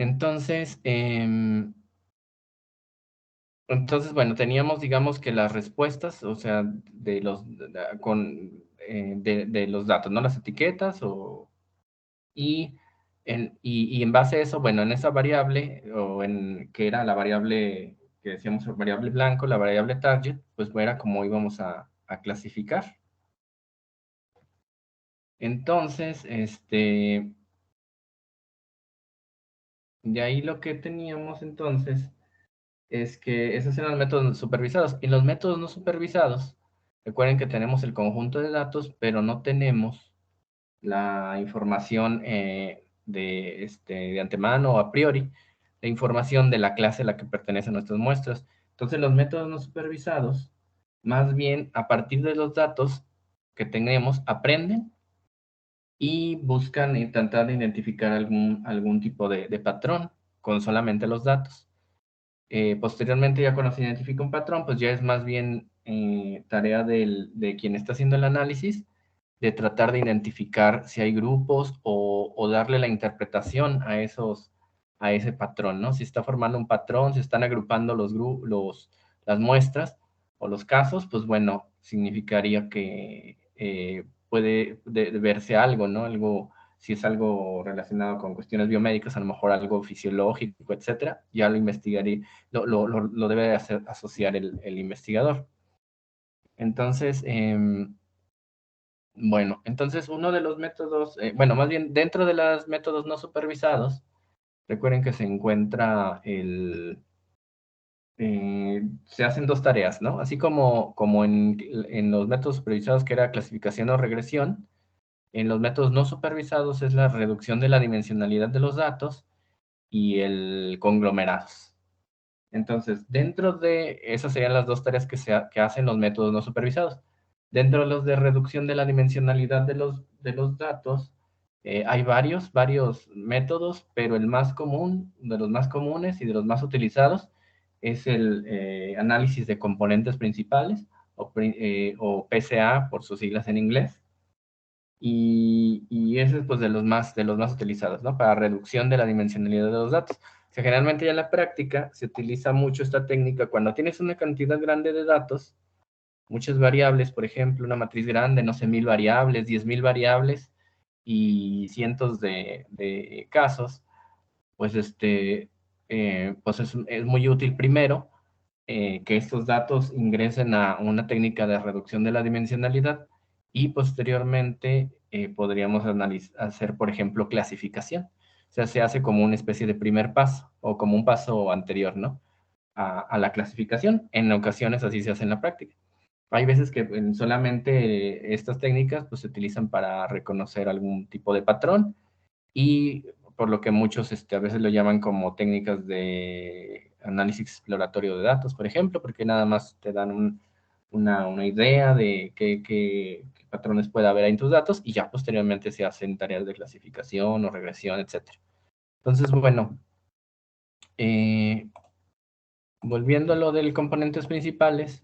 Entonces, bueno, teníamos, digamos que las respuestas, o sea, de los datos, ¿no? Las etiquetas y, y en base a eso, bueno, en esa variable, que era la variable que decíamos, variable blanco, la variable target, pues era como íbamos a clasificar. Entonces, de ahí lo que teníamos entonces es que esos eran los métodos supervisados. Y los métodos no supervisados, recuerden que tenemos el conjunto de datos, pero no tenemos la información de antemano o a priori, la información de la clase a la que pertenecen nuestras muestras. Entonces, los métodos no supervisados, más bien a partir de los datos que tenemos, aprenden y buscan intentar identificar algún tipo de patrón con solamente los datos. Posteriormente, ya cuando se identifica un patrón, pues ya es más bien tarea de quien está haciendo el análisis, de tratar de identificar si hay grupos o darle la interpretación a ese patrón, ¿no? Si está formando un patrón, si están agrupando las muestras o los casos, pues bueno, significaría que puede verse algo, ¿no? Algo, si es algo relacionado con cuestiones biomédicas, a lo mejor algo fisiológico, etcétera, ya lo investigaría, lo debe asociar el investigador. Entonces, bueno, entonces uno de los métodos, bueno, más bien dentro de los métodos no supervisados, recuerden que se encuentra se hacen dos tareas, ¿no? Así como en los métodos supervisados, que era clasificación o regresión, en los métodos no supervisados es la reducción de la dimensionalidad de los datos y el conglomerados. Entonces, dentro de esas serían las dos tareas que hacen los métodos no supervisados. Dentro de los de reducción de la dimensionalidad de los datos, hay varios métodos, pero el más común, de los más comunes y de los más utilizados, es el análisis de componentes principales, o PCA por sus siglas en inglés. Y ese es pues de los más utilizados, ¿no? Para reducción de la dimensionalidad de los datos. O sea, generalmente ya en la práctica se utiliza mucho esta técnica cuando tienes una cantidad grande de datos, muchas variables, por ejemplo, una matriz grande, no sé, 1000 variables, 10,000 variables y cientos de casos, pues pues es muy útil primero que estos datos ingresen a una técnica de reducción de la dimensionalidad y posteriormente podríamos hacer, por ejemplo, clasificación. O sea, se hace como una especie de primer paso o como un paso anterior, ¿no? A la clasificación. En ocasiones así se hace en la práctica. Hay veces que solamente estas técnicas pues, se utilizan para reconocer algún tipo de patrón y por lo que muchos a veces lo llaman como técnicas de análisis exploratorio de datos, por ejemplo, porque nada más te dan una idea de qué patrones puede haber en tus datos y ya posteriormente se hacen tareas de clasificación o regresión, etcétera. Entonces, bueno, eh, volviendo a lo de componentes principales,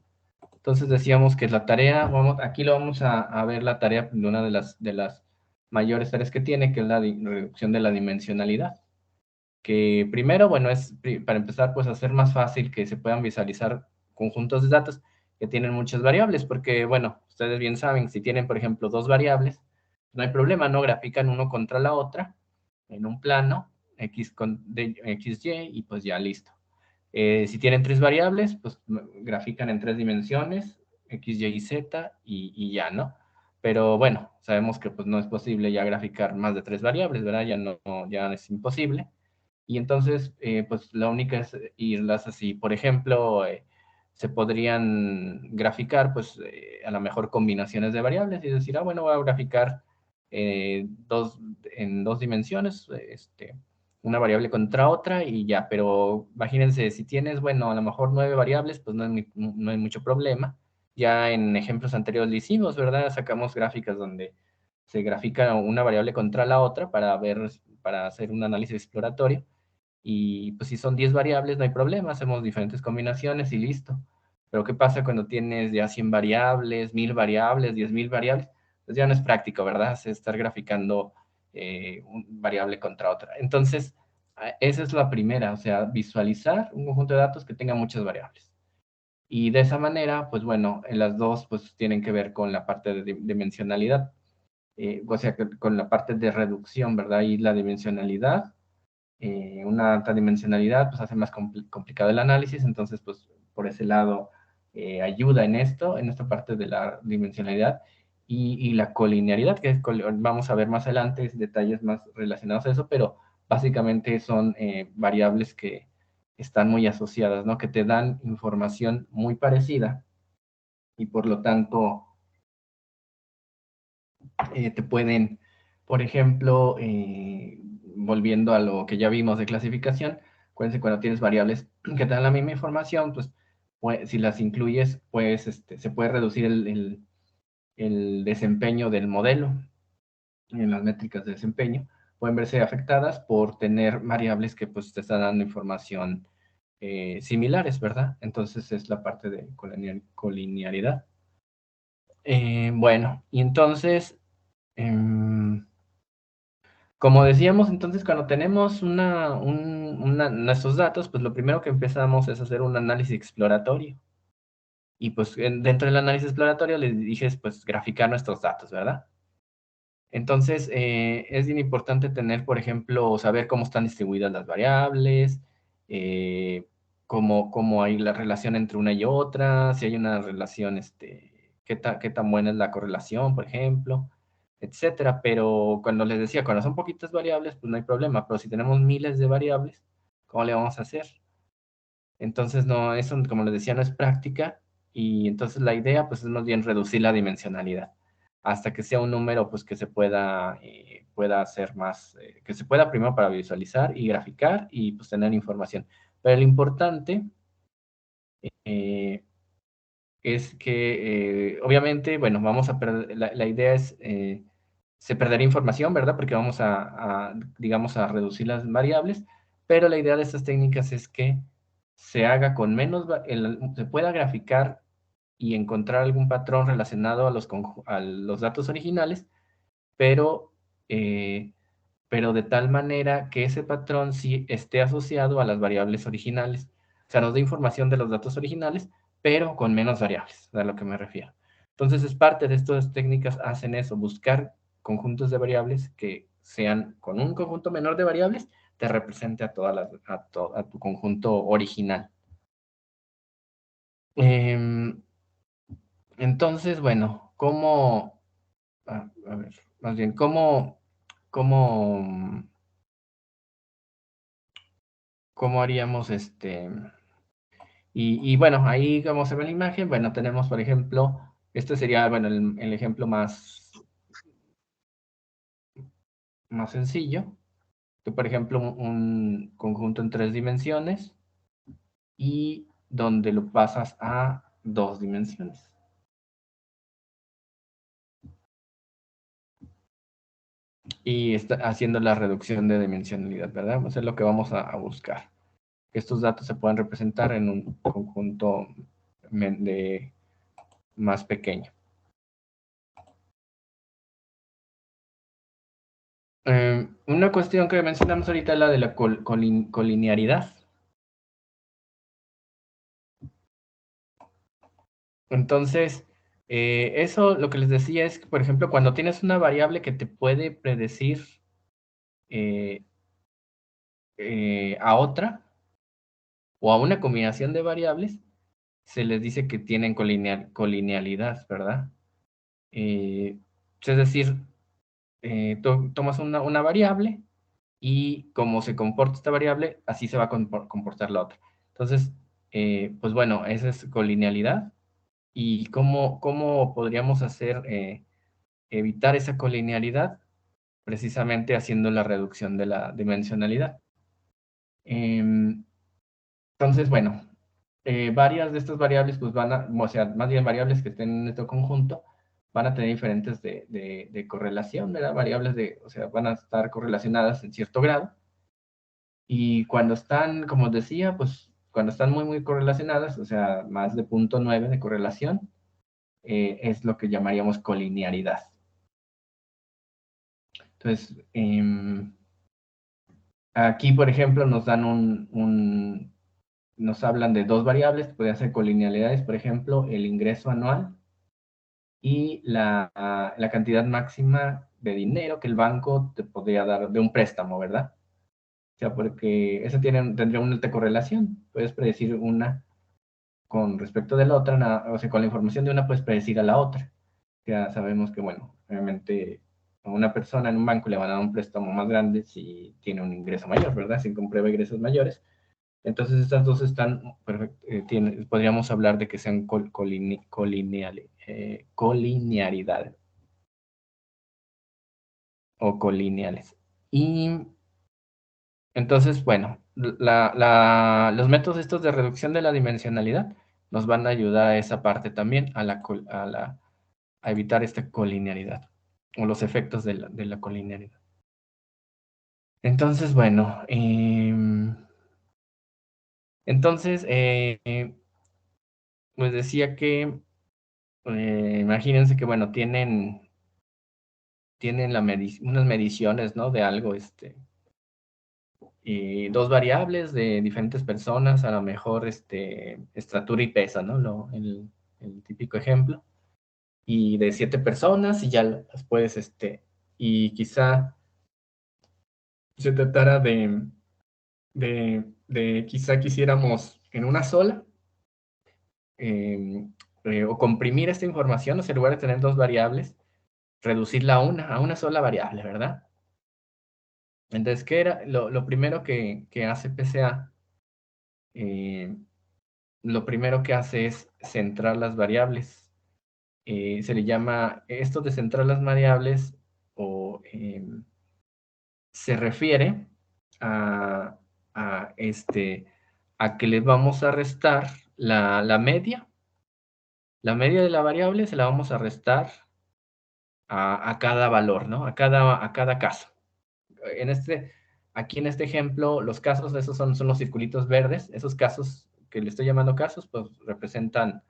entonces decíamos que la tarea, aquí lo vamos a ver la tarea de una de las mayores tareas que tiene, que es la reducción de la dimensionalidad. Que primero, bueno, es para empezar, pues hacer más fácil que se puedan visualizar conjuntos de datos que tienen muchas variables, porque, bueno, ustedes bien saben, si tienen, por ejemplo, dos variables, no hay problema, no grafican uno contra la otra en un plano, XY, y pues ya listo. Si tienen tres variables, pues grafican en tres dimensiones, X, Y y Z, y ya, ¿no? Pero bueno, sabemos que pues no es posible ya graficar más de tres variables, ¿verdad? Ya es imposible. Y entonces, pues la única es irlas así. Por ejemplo, se podrían graficar, pues a lo mejor combinaciones de variables y decir, bueno, voy a graficar en dos dimensiones, una variable contra otra y ya. Pero imagínense, si tienes, bueno, a lo mejor 9 variables, pues no hay mucho problema. Ya en ejemplos anteriores lo hicimos, ¿verdad? Sacamos gráficas donde se grafica una variable contra la otra para hacer un análisis exploratorio. Y pues si son 10 variables, no hay problema, hacemos diferentes combinaciones y listo. Pero ¿qué pasa cuando tienes ya 100 variables, 1000 variables, 10,000 variables? Pues ya no es práctico, ¿verdad? Es estar graficando variable contra otra. Entonces, esa es la primera, o sea, visualizar un conjunto de datos que tenga muchas variables. Y de esa manera, pues bueno, en las dos pues tienen que ver con la parte de dimensionalidad, o sea, con la parte de reducción, ¿verdad? Y la dimensionalidad, una alta dimensionalidad pues hace más complicado el análisis, entonces pues por ese lado ayuda en esto, en esta parte de la dimensionalidad y la colinearidad, que es, vamos a ver más adelante detalles más relacionados a eso, pero básicamente son variables que están muy asociadas, ¿no? Que te dan información muy parecida y por lo tanto te pueden, por ejemplo, volviendo a lo que ya vimos de clasificación, acuérdense cuando tienes variables que te dan la misma información, pues si las incluyes, pues se puede reducir el desempeño del modelo en las métricas de desempeño. Pueden verse afectadas por tener variables que pues te están dando información similares, ¿verdad? Entonces es la parte de colinearidad. Bueno, y entonces, como decíamos, entonces cuando tenemos nuestros datos, pues lo primero que empezamos es hacer un análisis exploratorio. Y pues dentro del análisis exploratorio les dije, pues graficar nuestros datos, ¿verdad? Entonces, es bien importante tener, por ejemplo, saber cómo están distribuidas las variables, cómo hay la relación entre una y otra, si hay una relación, qué tan buena es la correlación, por ejemplo, etcétera. Pero cuando les decía, cuando son poquitas variables, pues no hay problema, pero si tenemos miles de variables, ¿cómo le vamos a hacer? Entonces, no, eso, como les decía, no es práctica, y entonces la idea, pues, es más bien reducir la dimensionalidad hasta que sea un número, pues, que se pueda hacer más, que se pueda primero para visualizar y graficar y, pues, tener información. Pero lo importante eh, es que, obviamente, bueno, vamos a perder, la idea es, se perdería información, ¿verdad? Porque vamos digamos, a reducir las variables, pero la idea de estas técnicas es que se haga con menos, se pueda graficar y encontrar algún patrón relacionado a los datos originales, pero, eh, pero de tal manera que ese patrón sí esté asociado a las variables originales. O sea, nos da información de los datos originales, pero con menos variables, a lo que me refiero. Entonces, es parte de estas técnicas, hacen eso, buscar conjuntos de variables que sean con un conjunto menor de variables, te represente a tu conjunto original. Entonces, bueno, a ver, más bien, cómo, cómo haríamos y bueno, ahí como se ve la imagen, bueno, tenemos, por ejemplo, este sería, bueno, el ejemplo más sencillo, que por ejemplo, un conjunto en 3 dimensiones y donde lo pasas a 2 dimensiones. Y está haciendo la reducción de dimensionalidad, ¿verdad? Eso es lo que vamos a buscar. Que estos datos se puedan representar en un conjunto de más pequeño. Una cuestión que mencionamos ahorita es la de la colinearidad. Entonces, eso lo que les decía es que, por ejemplo, cuando tienes una variable que te puede predecir eh, a otra o a una combinación de variables, se les dice que tienen colinealidad, ¿verdad? Es decir, tomas una variable y como se comporta esta variable, así se va a comportar la otra. Entonces, pues bueno, esa es colinealidad. ¿Y cómo podríamos evitar esa colinealidad? Precisamente haciendo la reducción de la dimensionalidad. Entonces, bueno, varias de estas variables, pues o sea, más bien variables que estén en este conjunto, van a tener diferentes de correlación, ¿verdad? Variables o sea, van a estar correlacionadas en cierto grado. Y cuando están, como decía, pues cuando están muy, muy correlacionadas, o sea, más de 0.9 de correlación, es lo que llamaríamos colinearidad. Entonces, Aquí, por ejemplo, nos dan nos hablan de dos variables, pueden ser colinealidades, por ejemplo, el ingreso anual y la cantidad máxima de dinero que el banco te podría dar de un préstamo, ¿verdad? O sea, porque eso tendría una alta correlación. Puedes predecir una con respecto de la otra, o sea, con la información de una puedes predecir a la otra. Ya sabemos que, bueno, obviamente a una persona en un banco le van a dar un préstamo más grande si tiene un ingreso mayor, ¿verdad? Si comprueba ingresos mayores. Entonces estas dos están, podríamos hablar de que sean colinearidad o colineales. Y entonces, bueno, los métodos estos de reducción de la dimensionalidad nos van a ayudar a esa parte también, a evitar esta colinearidad o los efectos de la colinearidad. Entonces, bueno, pues decía que, imagínense que, bueno, tienen unas mediciones, ¿no? De algo, y dos variables de diferentes personas, a lo mejor, estatura y peso, ¿no? El típico ejemplo. Y de 7 personas, y ya las puedes, y quizá se tratara quizá quisiéramos en una sola, o comprimir esta información, o sea, en lugar de tener dos variables, reducirla a una sola variable, ¿verdad? Entonces, ¿qué era? Lo primero que hace PCA, eh, lo primero que hace es centrar las variables. Se le llama esto de centrar las variables, o se refiere a, a, a que le vamos a restar la media. La media de la variable se la vamos a restar a cada valor, ¿no? A cada caso. En aquí en este ejemplo, los casos, esos son los circulitos verdes. Esos casos que le estoy llamando casos, pues representan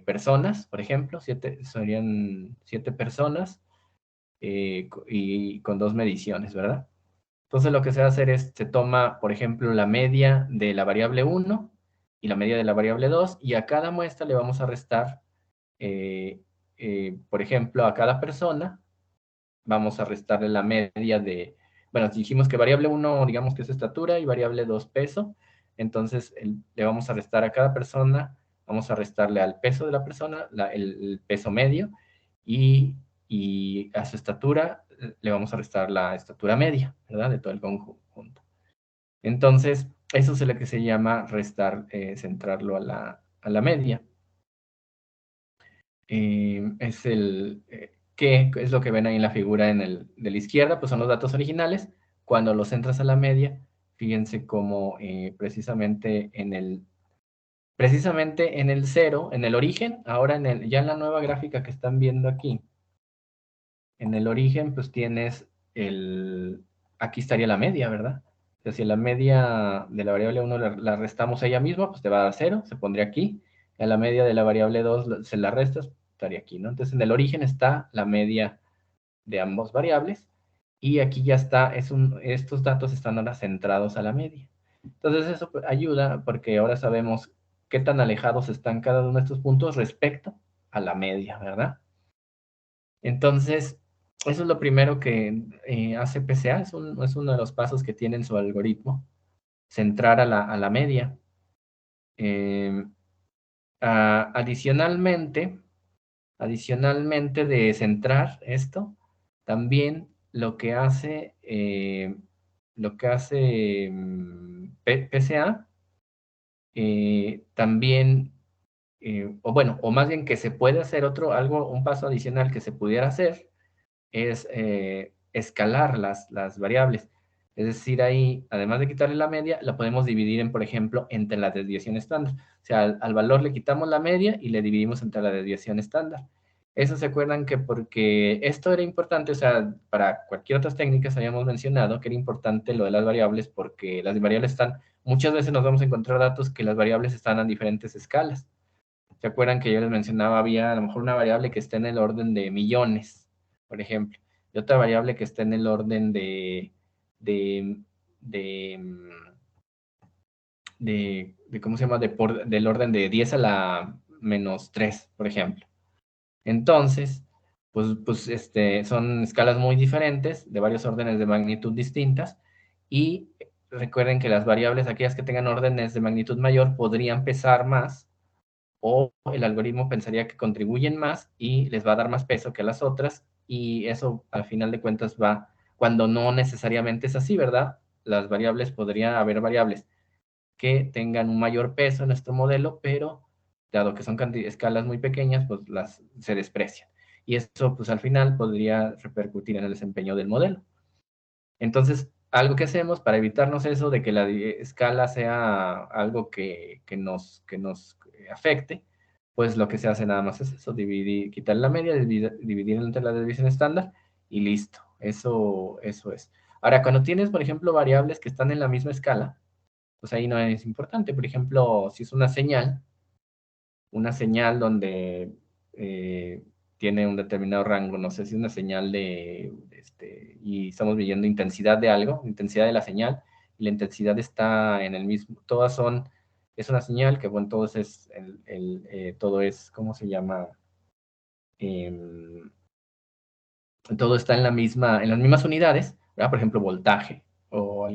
personas, por ejemplo, serían 7 personas, y con dos mediciones, ¿verdad? Entonces lo que se va a hacer es, se toma, por ejemplo, la media de la variable 1 y la media de la variable 2, y a cada muestra le vamos a restar, por ejemplo, a cada persona vamos a restarle la media bueno, dijimos que variable 1, digamos que es estatura, y variable 2, peso. Entonces le vamos a restar a cada persona, vamos a restarle al peso de la persona, el peso medio, y a su estatura le vamos a restar la estatura media, ¿verdad? De todo el conjunto. Entonces, eso es lo que se llama restar, centrarlo a la media. ¿Qué es lo que ven ahí en la figura de la izquierda? Pues son los datos originales. Cuando los centras a la media, fíjense cómo precisamente en el cero, en el origen, ahora ya en la nueva gráfica que están viendo aquí, en el origen, pues tienes aquí estaría la media, ¿verdad? O sea, si la media de la variable 1 la restamos a ella misma, pues te va a dar 0, se pondría aquí. Y a la media de la variable 2 se la restas, estaría aquí, ¿no? Entonces, en el origen está la media de ambas variables, y aquí ya está, estos datos están ahora centrados a la media. Entonces, eso ayuda porque ahora sabemos qué tan alejados están cada uno de estos puntos respecto a la media, ¿verdad? Entonces, eso es lo primero que hace PCA, es uno de los pasos que tiene en su algoritmo, centrar a la media. Adicionalmente, de centrar esto, también PCA, también, o bueno, o más bien que se puede hacer un paso adicional que se pudiera hacer, es escalar las variables. Es decir, ahí, además de quitarle la media, la podemos dividir por ejemplo, entre la desviación estándar. O sea, al valor le quitamos la media y le dividimos entre la desviación estándar. Eso se acuerdan que porque esto era importante, o sea, para cualquier otras técnicas habíamos mencionado que era importante lo de las variables, porque las variables muchas veces nos vamos a encontrar datos que las variables están a diferentes escalas. ¿Se acuerdan que yo les mencionaba, había a lo mejor una variable que está en el orden de millones, por ejemplo, y otra variable que está en el orden de ¿cómo se llama? Del orden de 10 a la menos 3, por ejemplo. Entonces, son escalas muy diferentes, de varios órdenes de magnitud distintas, y recuerden que las variables, aquellas que tengan órdenes de magnitud mayor, podrían pesar más, o el algoritmo pensaría que contribuyen más y les va a dar más peso que las otras, y eso al final de cuentas va, cuando no necesariamente es así, ¿verdad? Las variables, podría haber variables que tengan un mayor peso en nuestro modelo, pero dado que son escalas muy pequeñas, pues se desprecian. Y eso, pues al final, podría repercutir en el desempeño del modelo. Entonces, algo que hacemos para evitarnos eso de que la escala sea algo que nos afecte, pues lo que se hace nada más es eso, quitar la media, dividir entre la desviación estándar y listo. Eso es. Ahora, cuando tienes, por ejemplo, variables que están en la misma escala, pues ahí no es importante. Por ejemplo, si es una señal donde tiene un determinado rango, no sé si es una señal y estamos midiendo intensidad de algo, intensidad de la señal, y la intensidad está en el mismo, es una señal que, bueno, todo es, ¿cómo se llama? Todo está en las mismas unidades, ¿verdad? Por ejemplo, voltaje, o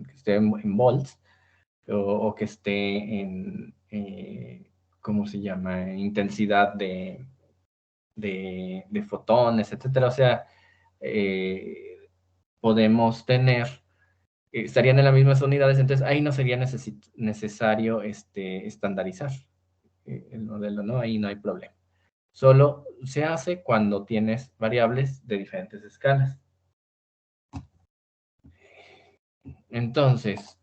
que esté en volts, o que esté en, ¿cómo se llama? Intensidad de fotones, etcétera. O sea, podemos estarían en las mismas unidades, entonces ahí no sería necesario estandarizar el modelo, ¿no? Ahí no hay problema. Solo se hace cuando tienes variables de diferentes escalas. Entonces,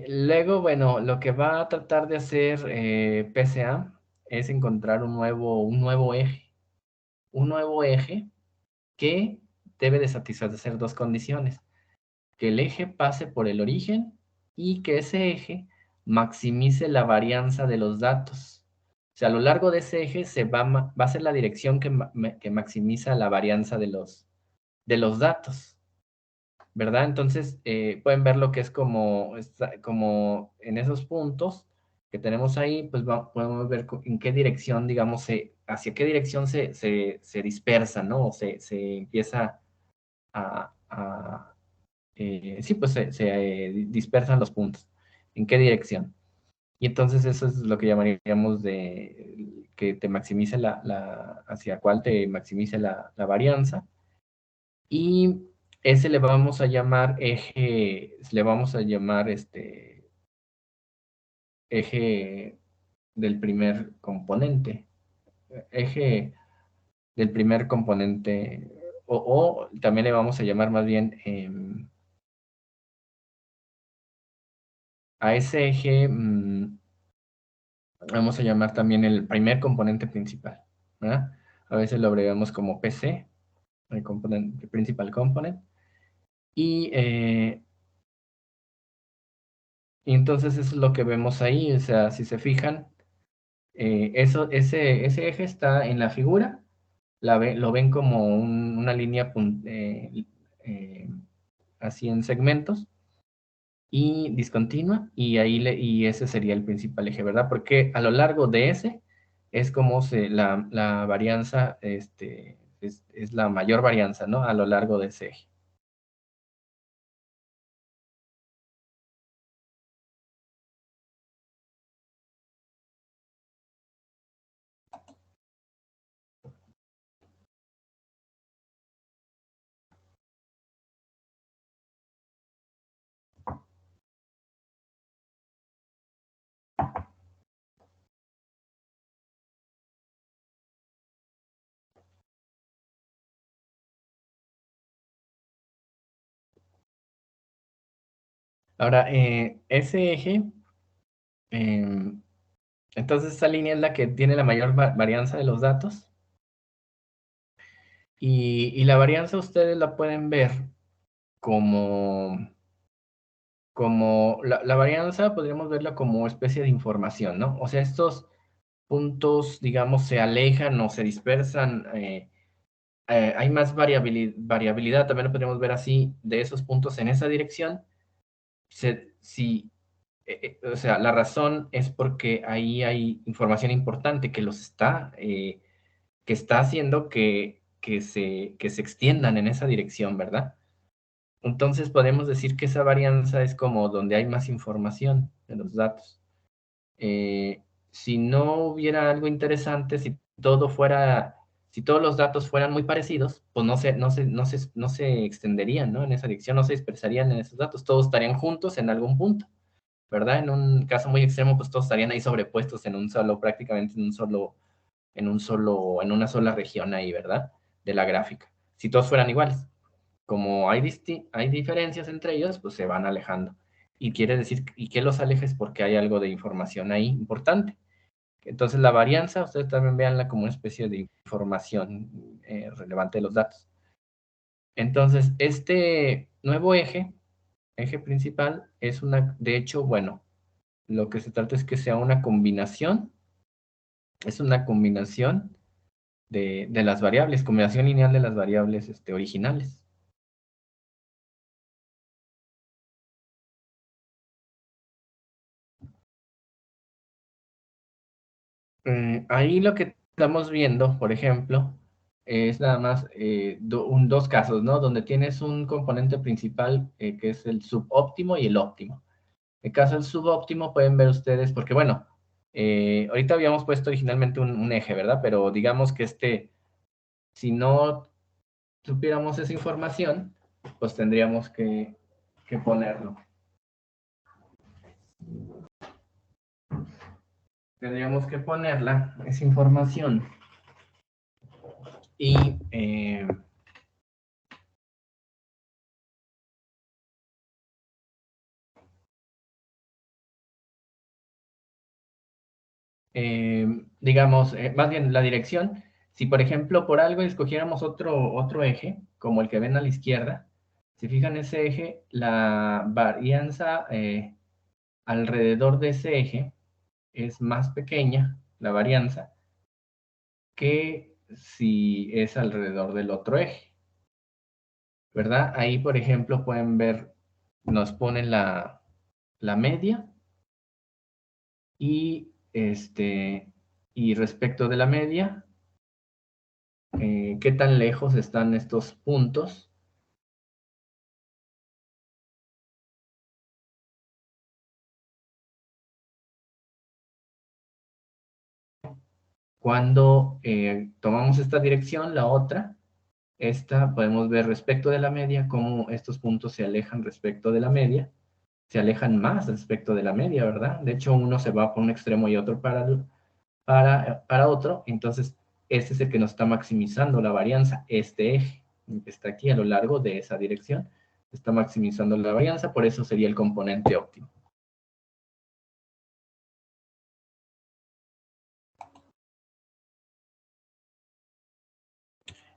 luego, bueno, lo que va a tratar de hacer PSA es encontrar un nuevo eje. Un nuevo eje que debe de satisfacer dos condiciones. Que el eje pase por el origen y que ese eje maximice la varianza de los datos. O sea, a lo largo de ese eje va a ser la dirección que maximiza la varianza de los datos, ¿verdad? Entonces, pueden ver lo que es como en esos puntos que tenemos ahí, pues podemos ver en qué dirección, digamos, hacia qué dirección se dispersa, ¿no? O se empieza sí, pues dispersan los puntos. ¿En qué dirección? Y entonces eso es lo que llamaríamos de que te maximice hacia cuál te maximice la varianza. Y ese le vamos a llamar eje del primer componente. Eje del primer componente, o también le vamos a llamar más bien a ese eje, vamos a llamar también el primer componente principal, ¿verdad? A veces lo abreviamos como PC, el principal component. Y entonces eso es lo que vemos ahí. O sea, si se fijan, ese eje está en la figura, lo ven como una línea así en segmentos y discontinua, y ese sería el principal eje, ¿verdad? Porque a lo largo de ese es como la varianza, es la mayor varianza, ¿no? A lo largo de ese eje. Ahora, ese eje, entonces esa línea es la que tiene la mayor varianza de los datos. Y la varianza ustedes la pueden ver como la varianza podríamos verla como especie de información, ¿no? O sea, puntos, digamos, se alejan o se dispersan, hay más variabilidad, también lo podríamos ver así, de esos puntos en esa dirección. Si, o sea, la razón es porque ahí hay información importante que está haciendo que se extiendan en esa dirección, ¿verdad? Entonces podemos decir que esa varianza es como donde hay más información de los datos. Si no hubiera algo interesante, si todos los datos fueran muy parecidos, pues no se extenderían, ¿no? En esa dirección, no se dispersarían en esos datos, todos estarían juntos en algún punto, ¿verdad? En un caso muy extremo, pues todos estarían ahí sobrepuestos en un solo, prácticamente en una sola región ahí, ¿verdad? De la gráfica. Si todos fueran iguales. Como hay diferencias entre ellos, pues se van alejando. Y quiere decir, ¿y qué los aleja? Es porque hay algo de información ahí importante. Entonces la varianza, ustedes también veanla como una especie de información relevante de los datos. Entonces, este nuevo eje principal, de hecho, bueno, lo que se trata es que sea una combinación, es una combinación de las variables, combinación lineal de las variables originales. Ahí lo que estamos viendo, por ejemplo, es nada más dos casos, ¿no? Donde tienes un componente principal que es el subóptimo y el óptimo. En el caso del subóptimo pueden ver ustedes, porque bueno, ahorita habíamos puesto originalmente un eje, ¿verdad? Pero digamos que si no supiéramos esa información, pues tendríamos que ponerlo. Tendríamos que ponerla, esa información. Y digamos, más bien la dirección. Si, por ejemplo, por algo escogiéramos otro eje, como el que ven a la izquierda, si fijan ese eje, la varianza alrededor de ese eje es más pequeña, la varianza, que si es alrededor del otro eje, ¿verdad? Ahí, por ejemplo, pueden ver, nos ponen la media y, y respecto de la media, qué tan lejos están estos puntos cuando tomamos esta dirección, la otra, esta podemos ver respecto de la media, cómo estos puntos se alejan respecto de la media, se alejan más respecto de la media, ¿verdad? De hecho, uno se va por un extremo y otro para otro, entonces este es el que nos está maximizando la varianza, este eje, que está aquí a lo largo de esa dirección, está maximizando la varianza, por eso sería el componente óptimo.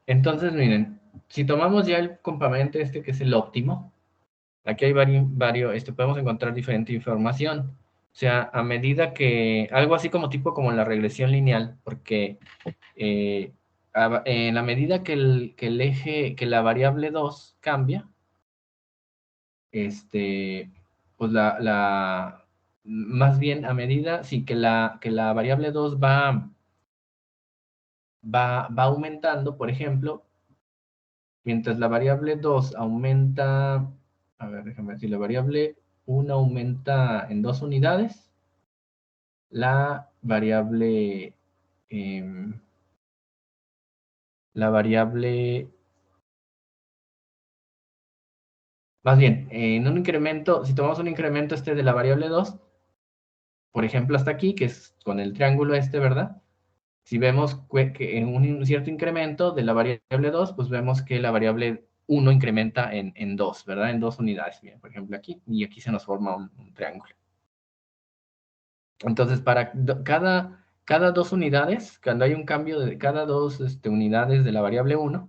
Entonces, miren, si tomamos ya el componente que es el óptimo, aquí hay podemos encontrar diferente información. O sea, a medida algo así como tipo como en la regresión lineal, porque en la medida que la variable 2 cambia, pues más bien a medida, sí, que la variable 2 va aumentando, por ejemplo, mientras la variable 2 aumenta, a ver, déjame ver, si la variable 1 aumenta en 2 unidades, la variable, em, la variable, más bien, en un incremento, si tomamos un incremento de la variable 2, por ejemplo, hasta aquí, que es con el triángulo ¿verdad? Si vemos que en un cierto incremento de la variable 2, pues vemos que la variable 1 incrementa en 2, ¿verdad? En 2 unidades, bien, por ejemplo aquí, y aquí se nos forma un triángulo. Entonces, cada 2 unidades, cuando hay un cambio de cada 2 unidades de la variable 1,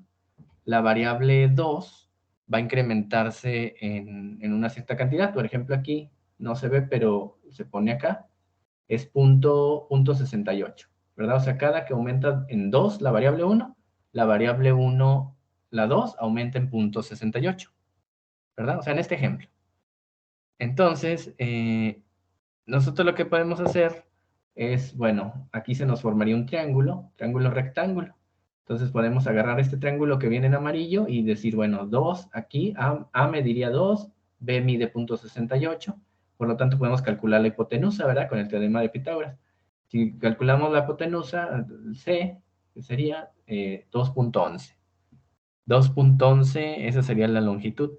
la variable 2 va a incrementarse en una cierta cantidad. Por ejemplo, aquí no se ve, pero se pone acá. es punto 68, ¿verdad? O sea, cada que aumenta en 2 la variable 1, la variable 1, la 2, aumenta en punto 68, ¿verdad? O sea, en este ejemplo. Entonces, nosotros lo que podemos hacer es, bueno, aquí se nos formaría un triángulo, triángulo rectángulo. Entonces podemos agarrar este triángulo que viene en amarillo y decir, bueno, 2 aquí, A mediría 2, B mide punto 68, por lo tanto podemos calcular la hipotenusa, ¿verdad? Con el teorema de Pitágoras. Si calculamos la hipotenusa, C, que sería 2.11. 2.11, esa sería la longitud.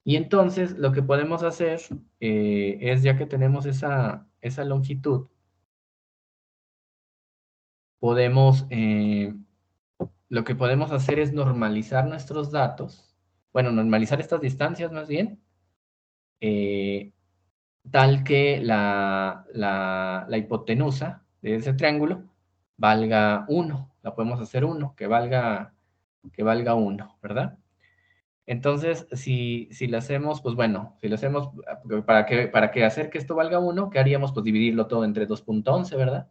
Y entonces lo que podemos hacer es, ya que tenemos esa longitud, podemos, lo que podemos hacer es normalizar nuestros datos, bueno, normalizar estas distancias más bien, eh, tal que la hipotenusa de ese triángulo valga 1, la podemos hacer 1, que valga 1, ¿verdad? Entonces, si lo hacemos, pues bueno, si lo hacemos, para que hacer que esto valga 1, ¿qué haríamos? Pues dividirlo todo entre 2.11, ¿verdad?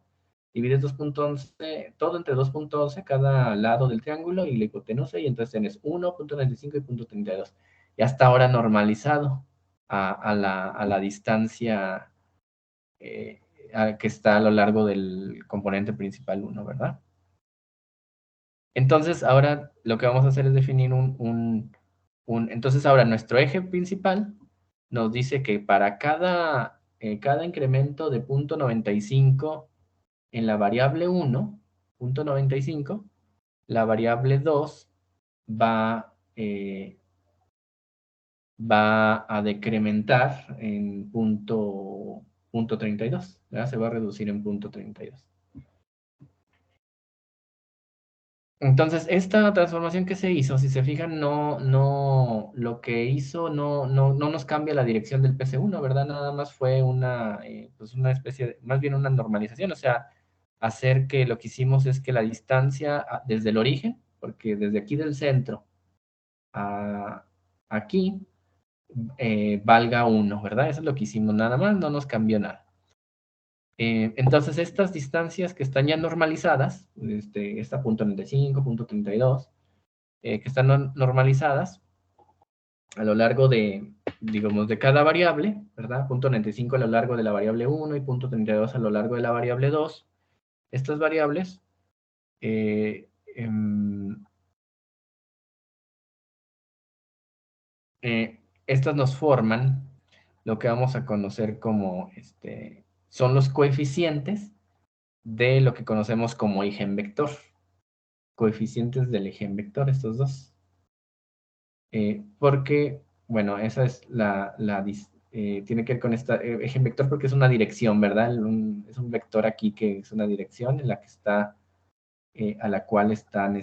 Divides 2.11, todo entre 2.11, cada lado del triángulo y la hipotenusa, y entonces tienes 1.95 y punto 32. Y hasta ahora normalizado a la distancia eh, que está a lo largo del componente principal 1, ¿verdad? Entonces, ahora lo que vamos a hacer es definir entonces, ahora nuestro eje principal nos dice que para cada incremento de 0.95 en la variable 1, 0.95, la variable 2 va, va a decrementar en punto 32, ¿verdad? Se va a reducir en punto 32. Entonces, esta transformación que se hizo, si se fijan, lo que hizo no nos cambia la dirección del PC1, ¿verdad? Nada más fue pues una especie más bien una normalización, o sea, hacer que lo que hicimos es que la distancia desde el origen, porque desde aquí del centro a aquí, valga 1, ¿verdad? Eso es lo que hicimos, nada más, no nos cambió nada. Entonces, estas distancias que están ya normalizadas, esta punto 95, punto 32, que están normalizadas a lo largo de, digamos, de cada variable, ¿verdad? Punto 95 a lo largo de la variable 1 y punto 32 a lo largo de la variable 2. Estas variables, eh, em, estas nos forman lo que vamos a conocer como, son los coeficientes de lo que conocemos como eigenvector. Coeficientes del eigenvector, estos dos. Porque, bueno, esa es tiene que ver con esta eigenvector porque es una dirección, ¿verdad? Es un vector aquí que es una dirección en la que está, a la cual están,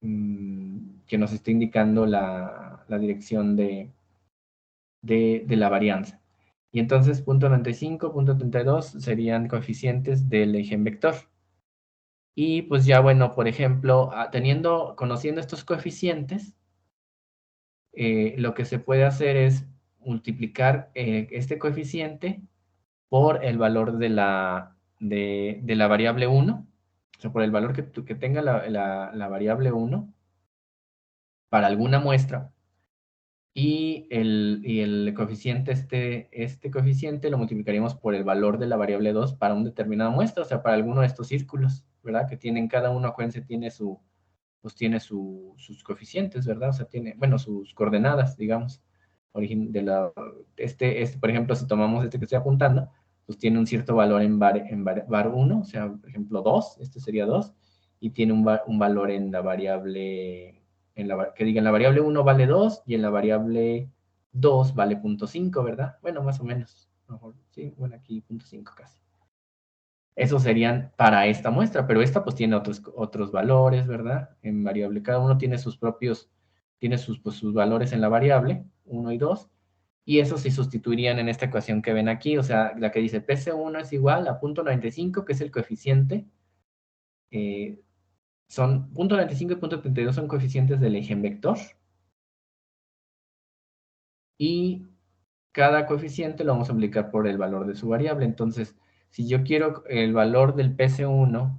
que nos está indicando la dirección de la varianza. Y entonces, punto 95, punto 32 serían coeficientes del eigenvector. Y pues ya, bueno, por ejemplo, conociendo estos coeficientes, lo que se puede hacer es multiplicar este coeficiente por el valor de la variable 1, o sea, por el valor que tenga la variable 1 para alguna muestra, y el coeficiente, este coeficiente lo multiplicaríamos por el valor de la variable 2 para una determinada muestra, o sea, para alguno de estos círculos, ¿verdad? Que tienen cada uno, acuérdense, pues tiene sus coeficientes, ¿verdad? O sea, tiene, bueno, sus coordenadas, digamos. Por ejemplo, si tomamos este que estoy apuntando, pues tiene un cierto valor en var 1, o sea, por ejemplo, 2, este sería 2, y tiene un valor en la variable, que diga, en la variable 1 vale 2, y en la variable 2 vale 0.5, ¿verdad? Bueno, más o menos. Mejor, sí, bueno, aquí 0.5 casi. Esos serían para esta muestra, pero esta pues tiene otros valores, ¿verdad? En variable, cada uno tiene sus valores en la variable, 1 y 2, y esos se sustituirían en esta ecuación que ven aquí, o sea, la que dice PC1 es igual a 0.95, que es el coeficiente, son 0.95 y 0.32 son coeficientes del eigenvector, y cada coeficiente lo vamos a multiplicar por el valor de su variable. Entonces, si yo quiero el valor del PC1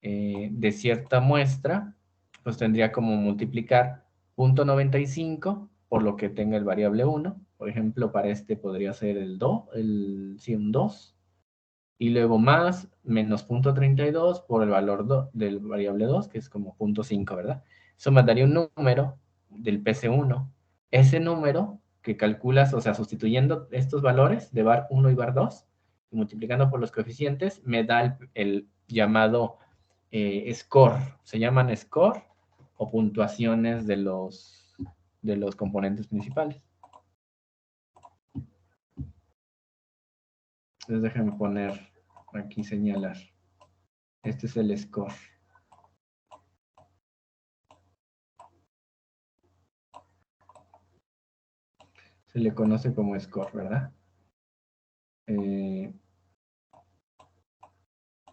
de cierta muestra, pues tendría como multiplicar 0.95 por lo que tenga el variable 1. Por ejemplo, para este podría ser el 2, sí, un 2. Y luego más menos 0.32 por el valor del variable 2, que es como 0.5, ¿verdad? Eso me daría un número del PC1. Ese número que calculas, o sea, sustituyendo estos valores de var 1 y var 2, y multiplicando por los coeficientes, me da el llamado score. Se llaman score o puntuaciones de los componentes principales. Entonces déjenme poner aquí, señalar. Este es el score. Se le conoce como score, ¿verdad?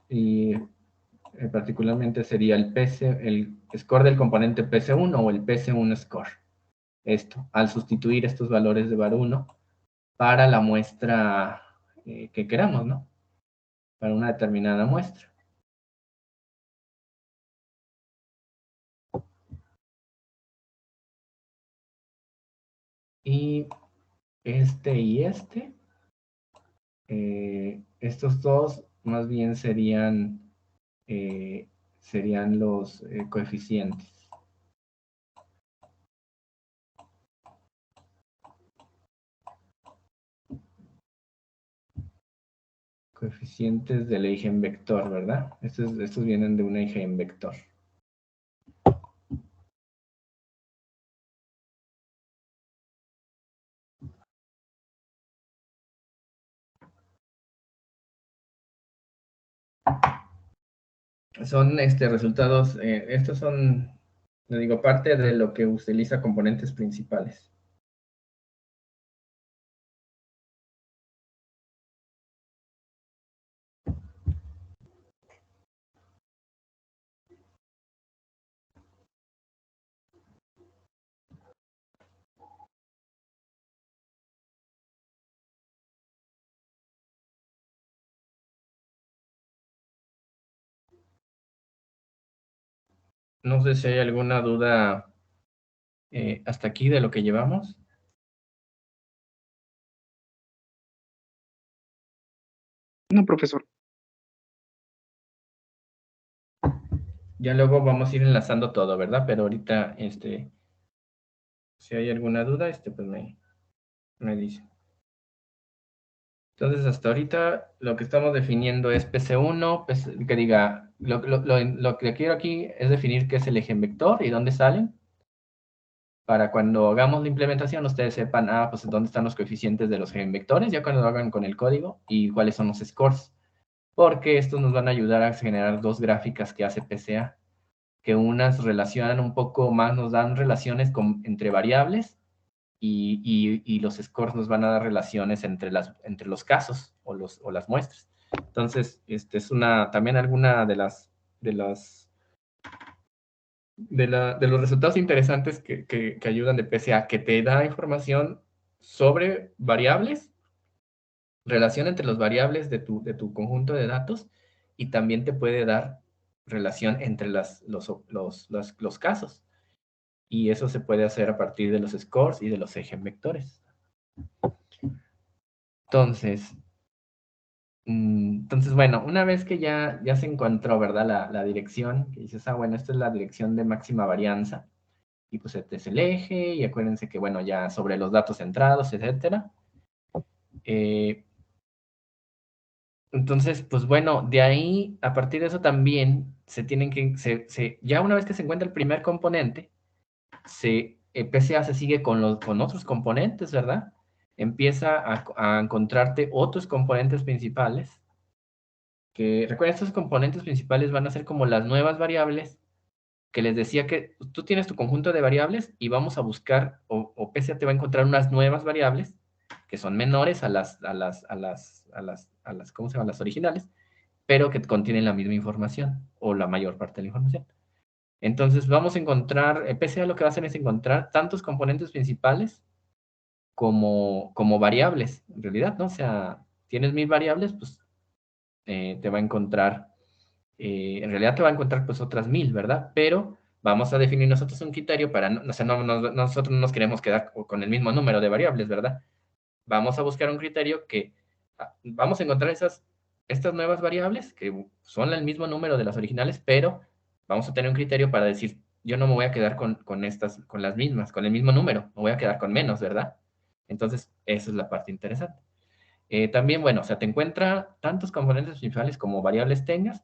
Y particularmente sería el score del componente PC1 o el PC1 score. Esto, al sustituir estos valores de var1 para la muestra que queramos, ¿no? Para una determinada muestra. Y estos dos más bien serían los coeficientes. Coeficientes del eigenvector, ¿verdad? Estos vienen de un eigenvector. Son resultados, estos son, le digo, parte de lo que utiliza componentes principales. No sé si hay alguna duda hasta aquí de lo que llevamos. No, profesor. Ya luego vamos a ir enlazando todo, ¿verdad? Pero ahorita, si hay alguna duda, pues me dice. Entonces, hasta ahorita lo que estamos definiendo es PC1, que diga, lo que quiero aquí es definir qué es el eigenvector y dónde salen, para cuando hagamos la implementación ustedes sepan, pues dónde están los coeficientes de los eigenvectores, ya cuando lo hagan con el código, y cuáles son los scores, porque estos nos van a ayudar a generar dos gráficas que hace PCA, que unas relacionan un poco más, nos dan relaciones entre variables, y los scores nos van a dar relaciones entre los casos o las muestras. Entonces, es también alguna de los resultados interesantes que ayudan de PCA, que te da información sobre variables, relación entre las variables de tu conjunto de datos, y también te puede dar relación entre los casos. Y eso se puede hacer a partir de los scores y de los eigenvectores. Entonces, bueno, una vez que ya se encontró, ¿verdad? La dirección, que dices, bueno, esta es la dirección de máxima varianza, y pues este es el eje, y acuérdense que, bueno, ya sobre los datos centrados, etcétera. Entonces, pues bueno, de ahí, a partir de eso también se tienen que, ya una vez que se encuentra el primer componente, PCA se sigue con otros componentes, ¿verdad? Empieza a encontrarte otros componentes principales, que recuerden, estos componentes principales van a ser como las nuevas variables, que les decía que tú tienes tu conjunto de variables y vamos a buscar, o PCA te va a encontrar unas nuevas variables que son menores a las, ¿cómo se llaman? Las originales, pero que contienen la misma información, o la mayor parte de la información. Entonces vamos a encontrar, PCA lo que va a hacer es encontrar tantos componentes principales como variables, en realidad, ¿no? O sea, tienes 1000 variables, pues te va a encontrar, en realidad te va a encontrar pues otras 1000, ¿verdad? Pero vamos a definir nosotros un criterio para, o sea, nosotros no nos queremos quedar con el mismo número de variables, ¿verdad? Vamos a buscar un criterio que, vamos a encontrar estas nuevas variables que son el mismo número de las originales, pero vamos a tener un criterio para decir, yo no me voy a quedar con las mismas, con el mismo número, me voy a quedar con menos, ¿verdad? Entonces, esa es la parte interesante. También, bueno, o sea, te encuentra tantos componentes principales como variables tengas,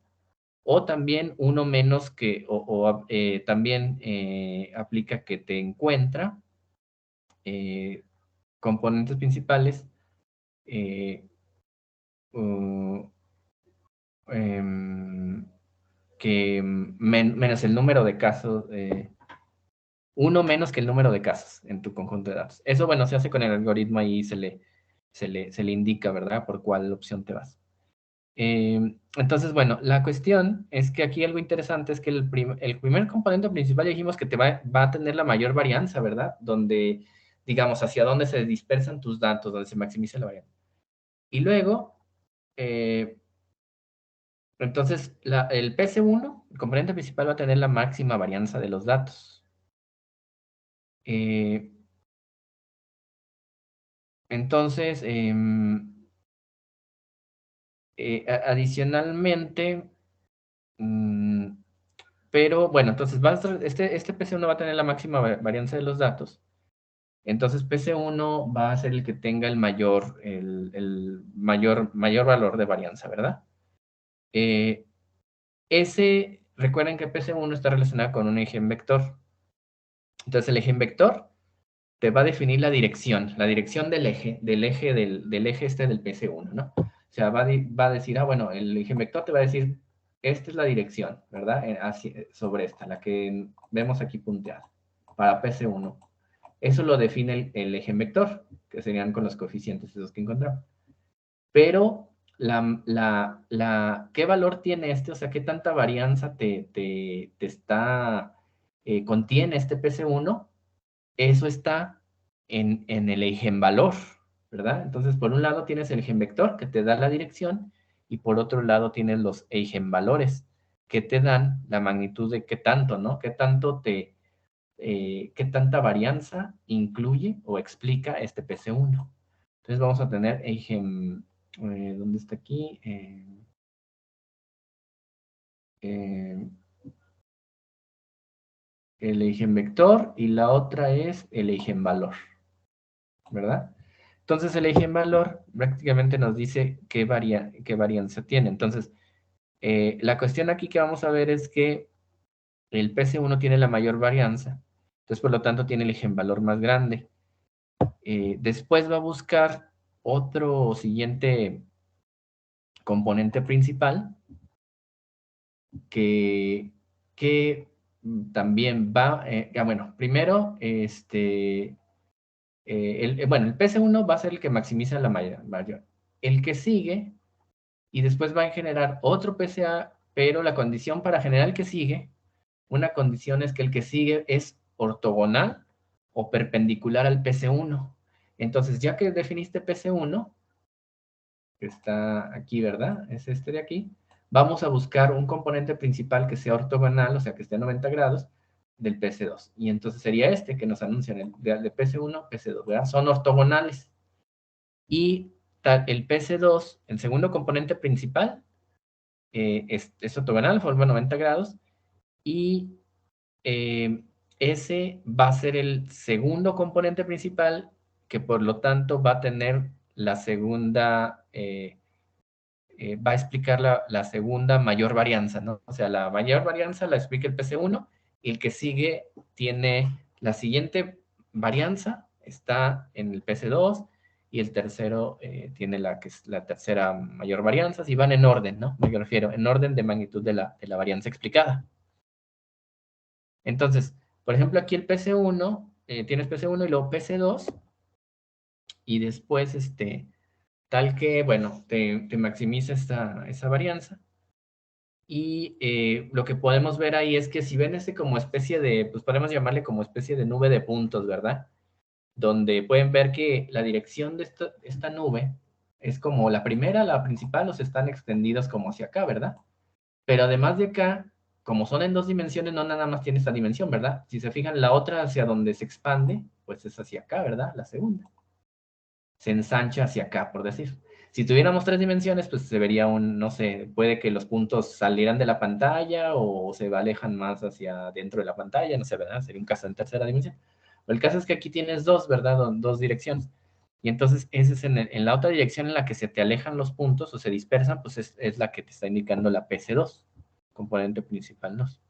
o también uno menos que, también aplica que te encuentra componentes principales eh, uh, em, que menos el número de casos, uno menos que el número de casos en tu conjunto de datos. Eso, bueno, se hace con el algoritmo y se le indica, ¿verdad? Por cuál opción te vas. Entonces, bueno, la cuestión es que aquí algo interesante es que el primer componente principal ya dijimos que va a tener la mayor varianza, ¿verdad? Donde, digamos, hacia dónde se dispersan tus datos, donde se maximiza la varianza. Y luego, entonces, el PC1, el componente principal, va a tener la máxima varianza de los datos. Entonces, adicionalmente, pero bueno, entonces este PC1 va a tener la máxima varianza de los datos. Entonces, PC1 va a ser el que tenga el mayor valor de varianza, ¿verdad? Recuerden que PC1 está relacionado con un eje en vector. Entonces, el eje en vector te va a definir la dirección del eje del eje este del PC1, ¿no? O sea, va a decir, bueno, el eje en vector te va a decir, esta es la dirección, ¿verdad? Sobre esta, la que vemos aquí punteada, para PC1. Eso lo define el eje en vector, que serían con los coeficientes esos que encontramos. Pero, ¿qué valor tiene este? O sea, ¿qué tanta varianza contiene este PC1? Eso está en el eigenvalor, ¿verdad? Entonces, por un lado tienes el eigenvector que te da la dirección y por otro lado tienes los eigenvalores que te dan la magnitud de qué tanto, ¿no? Qué tanta varianza incluye o explica este PC1. Entonces vamos a tener ¿dónde está aquí? El eigenvector y la otra es el eigenvalor, ¿verdad? Entonces el eigenvalor prácticamente nos dice qué varianza tiene. Entonces, la cuestión aquí que vamos a ver es que el PC1 tiene la mayor varianza, entonces por lo tanto tiene el eigenvalor más grande. Después va a buscar otro siguiente componente principal que también va, bueno, primero, bueno, el PC1 va a ser el que maximiza la mayor. El que sigue, y después va a generar otro PCA, pero la condición para generar el que sigue, una condición es que el que sigue es ortogonal o perpendicular al PC1. Entonces, ya que definiste PC1, que está aquí, ¿verdad? Es este de aquí. Vamos a buscar un componente principal que sea ortogonal, o sea, que esté a 90 grados, del PC2. Y entonces sería este que nos anuncian, de PC1, PC2, ¿verdad? Son ortogonales. Y el PC2, el segundo componente principal, es ortogonal, forma 90 grados. Y ese va a ser el segundo componente principal, que por lo tanto va a tener la segunda... va a explicar la segunda mayor varianza, ¿no? O sea, la mayor varianza la explica el PC1 y el que sigue tiene la siguiente varianza, está en el PC2 y el tercero tiene que es la tercera mayor varianza, si van en orden, ¿no? Me refiero, en orden de magnitud de la varianza explicada. Entonces, por ejemplo, aquí el PC1, tienes PC1 y luego PC2 y después, tal que, bueno, te maximiza esa varianza. Y lo que podemos ver ahí es que si ven como especie de, pues podemos llamarle como especie de nube de puntos, ¿verdad? donde pueden ver que la dirección de esta nube es como la primera, la principal, los están extendidos como hacia acá, ¿verdad? Pero además de acá, como son en 2 dimensiones, no nada más tiene esta dimensión, ¿verdad? Si se fijan, la otra hacia donde se expande, pues es hacia acá, ¿verdad? La segunda. Se ensancha hacia acá, por decir. Si tuviéramos 3 dimensiones, pues se vería no sé, puede que los puntos salieran de la pantalla o se alejan más hacia dentro de la pantalla, no sé, ¿verdad? Sería un caso en tercera dimensión. Pero el caso es que aquí tienes 2, ¿verdad? 2 direcciones. Y entonces, ese es en la otra dirección en la que se te alejan los puntos o se dispersan, pues es la que te está indicando la PC2, componente principal 2.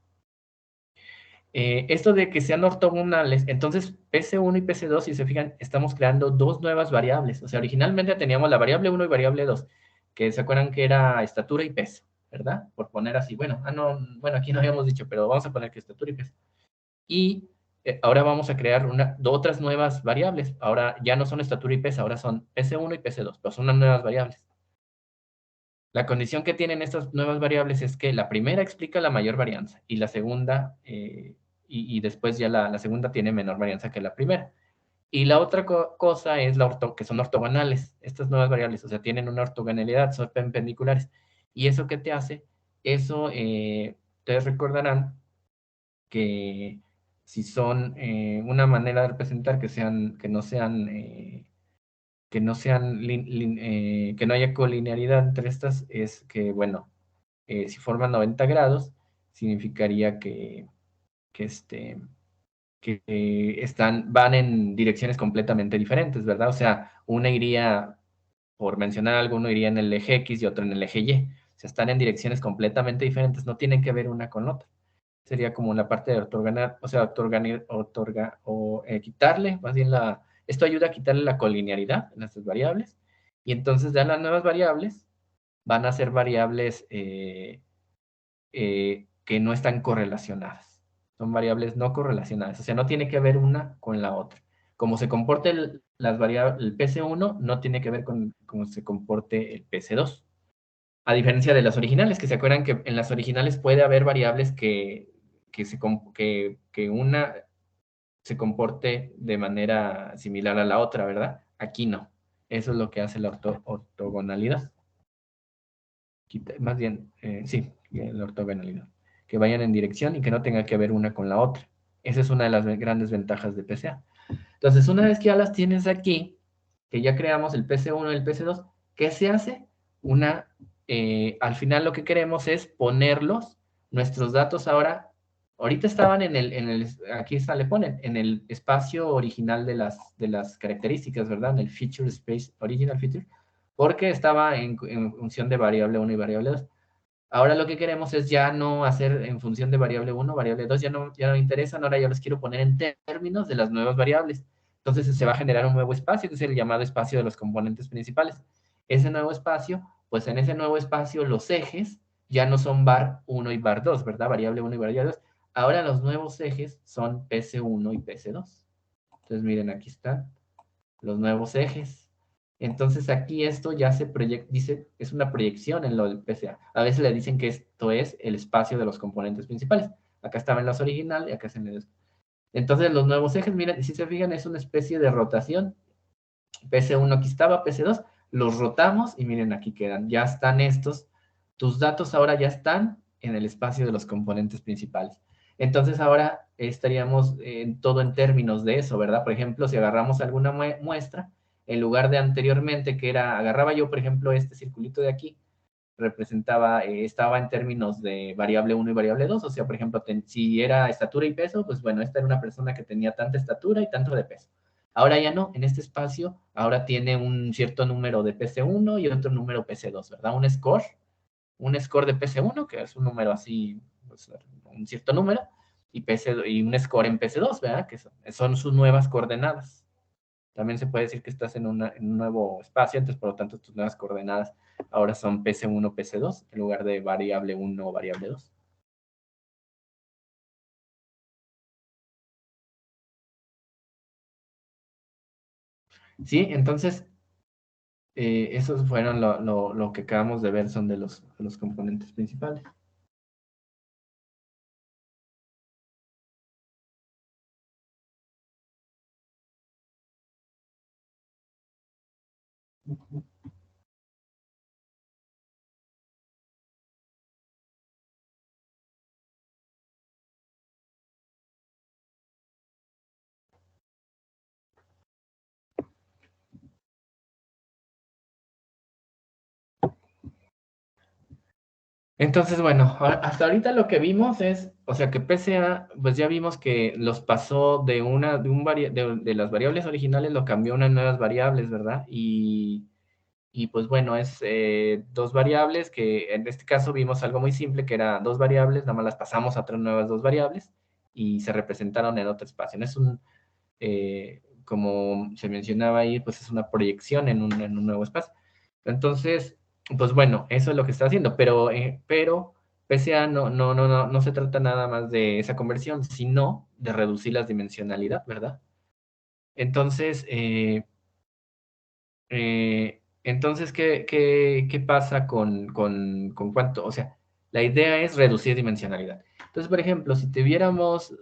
Esto de que sean ortogonales, entonces PC1 y PC2, si se fijan, estamos creando 2 nuevas variables. O sea, originalmente teníamos la variable 1 y variable 2, que se acuerdan que era estatura y peso, ¿verdad? Por poner así, bueno, bueno, aquí no habíamos dicho, pero vamos a poner que estatura y peso. Y ahora vamos a crear otras nuevas variables. Ahora ya no son estatura y peso, ahora son PC1 y PC2, pero son unas nuevas variables. La condición que tienen estas nuevas variables es que la primera explica la mayor varianza y la segunda, y después ya la segunda tiene menor varianza que la primera. Y la otra cosa es que son ortogonales, estas nuevas variables, o sea, tienen una ortogonalidad, son perpendiculares. ¿Y eso qué te hace? Eso, ustedes recordarán que si son una manera de representar que no sean que no haya colinearidad entre estas, es que, bueno, si forman 90 grados, significaría van en direcciones completamente diferentes, ¿verdad? O sea, una iría, por mencionar algo, uno iría en el eje X y otro en el eje Y. O sea, están en direcciones completamente diferentes, no tienen que ver una con otra. Sería como la parte de ortogonar, o sea, quitarle, más bien esto ayuda a quitarle la colinearidad en estas variables, y entonces ya las nuevas variables van a ser variables que no están correlacionadas. Son variables no correlacionadas, o sea, no tiene que ver una con la otra. Como se comporte el PC1, no tiene que ver con cómo se comporte el PC2. A diferencia de las originales, que se acuerdan que en las originales puede haber variables que una se comporte de manera similar a la otra, ¿verdad? Aquí no. Eso es lo que hace la ortogonalidad. Más bien, sí, la ortogonalidad. Que vayan en dirección y que no tenga que ver una con la otra. Esa es una de las grandes ventajas de PCA. Entonces, una vez que ya las tienes aquí, que ya creamos el PC1 y el PC2, ¿qué se hace? Al final lo que queremos es ponerlos, nuestros datos ahorita estaban aquí está, le ponen, en el espacio original de las características, ¿verdad? En el feature space, original feature, porque estaba en función de variable 1 y variable 2. Ahora lo que queremos es ya no hacer en función de variable 1, variable 2, ya no me interesan, ahora ya los quiero poner en términos de las nuevas variables. Entonces se va a generar un nuevo espacio, que es el llamado espacio de los componentes principales. Ese nuevo espacio, pues en ese nuevo espacio los ejes ya no son var 1 y var 2, ¿verdad? Variable 1 y variable 2. Ahora los nuevos ejes son PC1 y PC2. Entonces miren, aquí están los nuevos ejes. Entonces aquí esto ya dice, es una proyección en lo del PCA. A veces le dicen que esto es el espacio de los componentes principales. Acá estaba en los original y acá es en el... Entonces los nuevos ejes, miren, si se fijan, es una especie de rotación. PC1 aquí estaba, PC2, los rotamos y miren, aquí quedan. Ya están estos. Tus datos ahora ya están en el espacio de los componentes principales. Entonces ahora estaríamos todo en términos de eso, ¿verdad? Por ejemplo, si agarramos alguna muestra, en lugar de anteriormente, que agarraba yo, por ejemplo, este circulito de aquí, estaba en términos de variable 1 y variable 2, o sea, por ejemplo, si era estatura y peso, pues bueno, esta era una persona que tenía tanta estatura y tanto de peso. Ahora ya no, en este espacio, ahora tiene un cierto número de PC1 y otro número PC2, ¿verdad? Un score de PC1, que es un número así, pues, un cierto número, y un score en PC2, ¿verdad? Que son sus nuevas coordenadas. También se puede decir que estás en un nuevo espacio, entonces por lo tanto tus nuevas coordenadas ahora son PC1, PC2, en lugar de variable 1 o variable 2. Sí, entonces esos fueron lo que acabamos de ver, son de los componentes principales. Entonces, bueno, hasta ahorita lo que vimos es, o sea, que PCA, pues ya vimos que los pasó de las variables originales, lo cambió a unas nuevas variables, ¿verdad? Y pues bueno, es dos variables que en este caso vimos algo muy simple, que era dos variables, nada más las pasamos a otras nuevas dos variables y se representaron en otro espacio. Es como se mencionaba ahí, pues es una proyección en un nuevo espacio. Entonces, pues bueno, eso es lo que está haciendo, pero PCA no se trata nada más de esa conversión, sino de reducir la dimensionalidad, ¿verdad? Entonces, ¿qué pasa con cuánto? O sea, la idea es reducir dimensionalidad. Entonces, por ejemplo, si tuviéramos,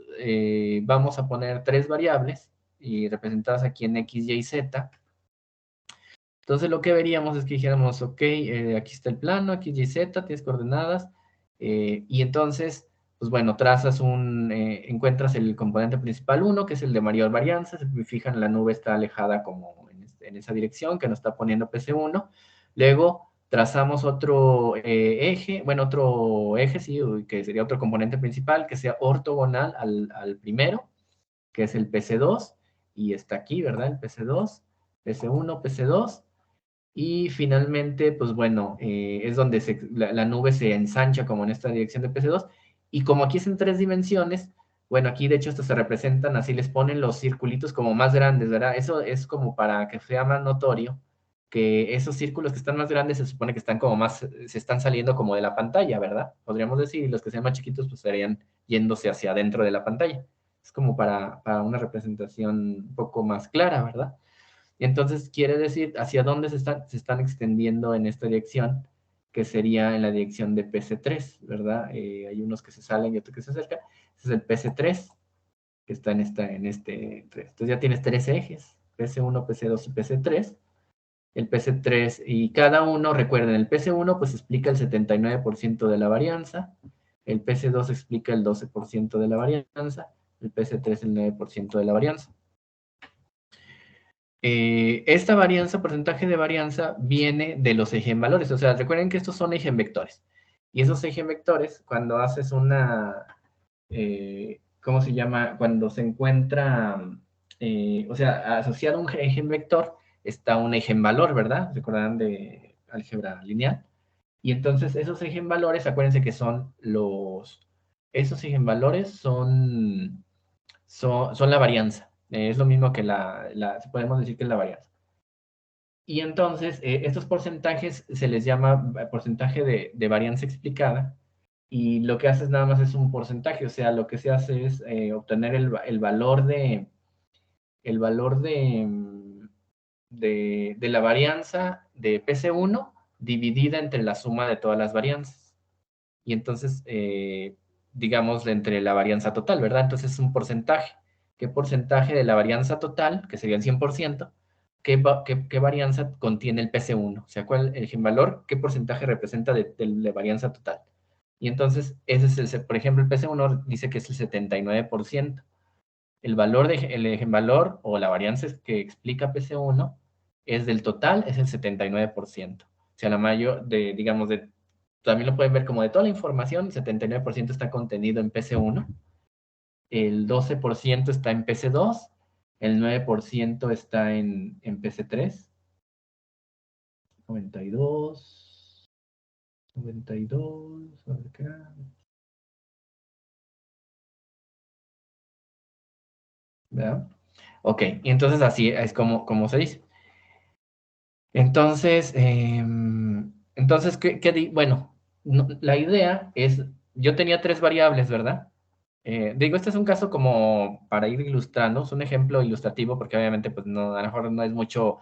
vamos a poner tres variables y representadas aquí en X, Y, Z. Entonces, lo que veríamos es que dijéramos, ok, aquí está el plano, X, Y, Z, tienes coordenadas, y entonces, pues bueno, encuentras el componente principal 1, que es el de mayor varianza, se fijan, la nube está alejada como en esa dirección que nos está poniendo PC1. Luego trazamos otro eje, bueno, otro eje, sí, que sería otro componente principal, que sea ortogonal al primero, que es el PC2, y está aquí, ¿verdad? El PC2, PC1, PC2. Y finalmente, pues bueno, es donde la nube se ensancha como en esta dirección de PC2. Y como aquí es en tres dimensiones, bueno, aquí de hecho hasta se representan, así les ponen los circulitos como más grandes, ¿verdad? Eso es como para que sea más notorio que esos círculos que están más grandes se supone que están como más, se están saliendo como de la pantalla, ¿verdad? Podríamos decir, y los que sean más chiquitos pues estarían yéndose hacia adentro de la pantalla. Es como para una representación un poco más clara, ¿verdad? Y entonces quiere decir hacia dónde se están extendiendo en esta dirección, que sería en la dirección de PC3, ¿verdad? Hay unos que se salen y otros que se acercan. Ese es el PC3, que está en este 3. Entonces ya tienes tres ejes, PC1, PC2 y PC3. El PC3 y cada uno, recuerden, el PC1 pues explica el 79% de la varianza, el PC2 explica el 12% de la varianza, el PC3 el 9% de la varianza. Esta varianza, porcentaje de varianza, viene de los eigenvalores. O sea, recuerden que estos son eigenvectores. Y esos eigenvectores, cuando haces ¿cómo se llama? Cuando se encuentra, o sea, asociado a un eigenvector, está un eigenvalor, ¿verdad? ¿Recordarán de álgebra lineal? Y entonces esos eigenvalores, acuérdense que esos eigenvalores son la varianza. Es lo mismo que podemos decir que es la varianza. Y entonces, estos porcentajes se les llama porcentaje de varianza explicada, y lo que haces nada más es un porcentaje, o sea, lo que se hace es obtener el valor de la varianza de PC1 dividida entre la suma de todas las varianzas. Y entonces, digamos, entre la varianza total, ¿verdad? Entonces es un porcentaje. ¿Qué porcentaje de la varianza total, que sería el 100%, qué varianza contiene el PC1? O sea, ¿cuál el valor, qué porcentaje representa de la varianza total? Y entonces, ese es por ejemplo, el PC1 dice que es el 79%. El valor o la varianza que explica PC1 es del total, es el 79%. O sea, la mayor, digamos, también lo pueden ver como de toda la información, el 79% está contenido en PC1, el 12% está en PC2, el 9% está en PC3, 92, 92, a ver acá. ¿Verdad? Ok, y entonces así es como se dice. Entonces, bueno, la idea es, yo tenía tres variables, ¿verdad? Digo, este es un caso como para ir ilustrando, es un ejemplo ilustrativo, porque obviamente, pues no, a lo mejor no es mucho,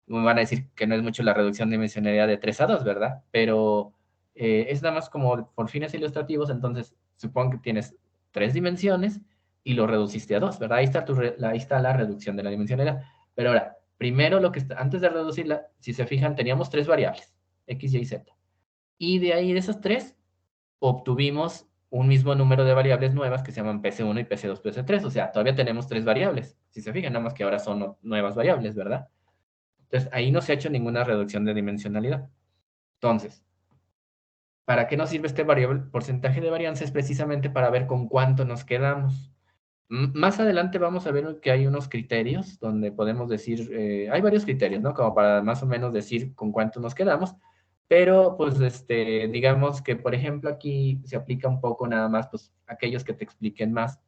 me van a decir que no es mucho la reducción de dimensionalidad de 3 a 2, ¿verdad? Pero es nada más como por fines ilustrativos, entonces supongo que tienes tres dimensiones y lo reduciste a dos, ¿verdad? Ahí está la reducción de la dimensionalidad. Pero ahora, Primero, antes de reducirla, si se fijan, teníamos 3 variables, x, y, z. Y de ahí, de esas 3, obtuvimos un mismo número de variables nuevas que se llaman PC1 y PC2, PC3. O sea, todavía tenemos 3 variables. Si se fijan, nada más que ahora son nuevas variables, ¿verdad? Entonces, ahí no se ha hecho ninguna reducción de dimensionalidad. Entonces, ¿para qué nos sirve este variable? Porcentaje de varianza es precisamente para ver con cuánto nos quedamos. Más adelante vamos a ver que hay unos criterios donde podemos decir, hay varios criterios, ¿no? Como para más o menos decir con cuánto nos quedamos, pero pues digamos que por ejemplo aquí se aplica un poco nada más, pues aquellos que te expliquen más,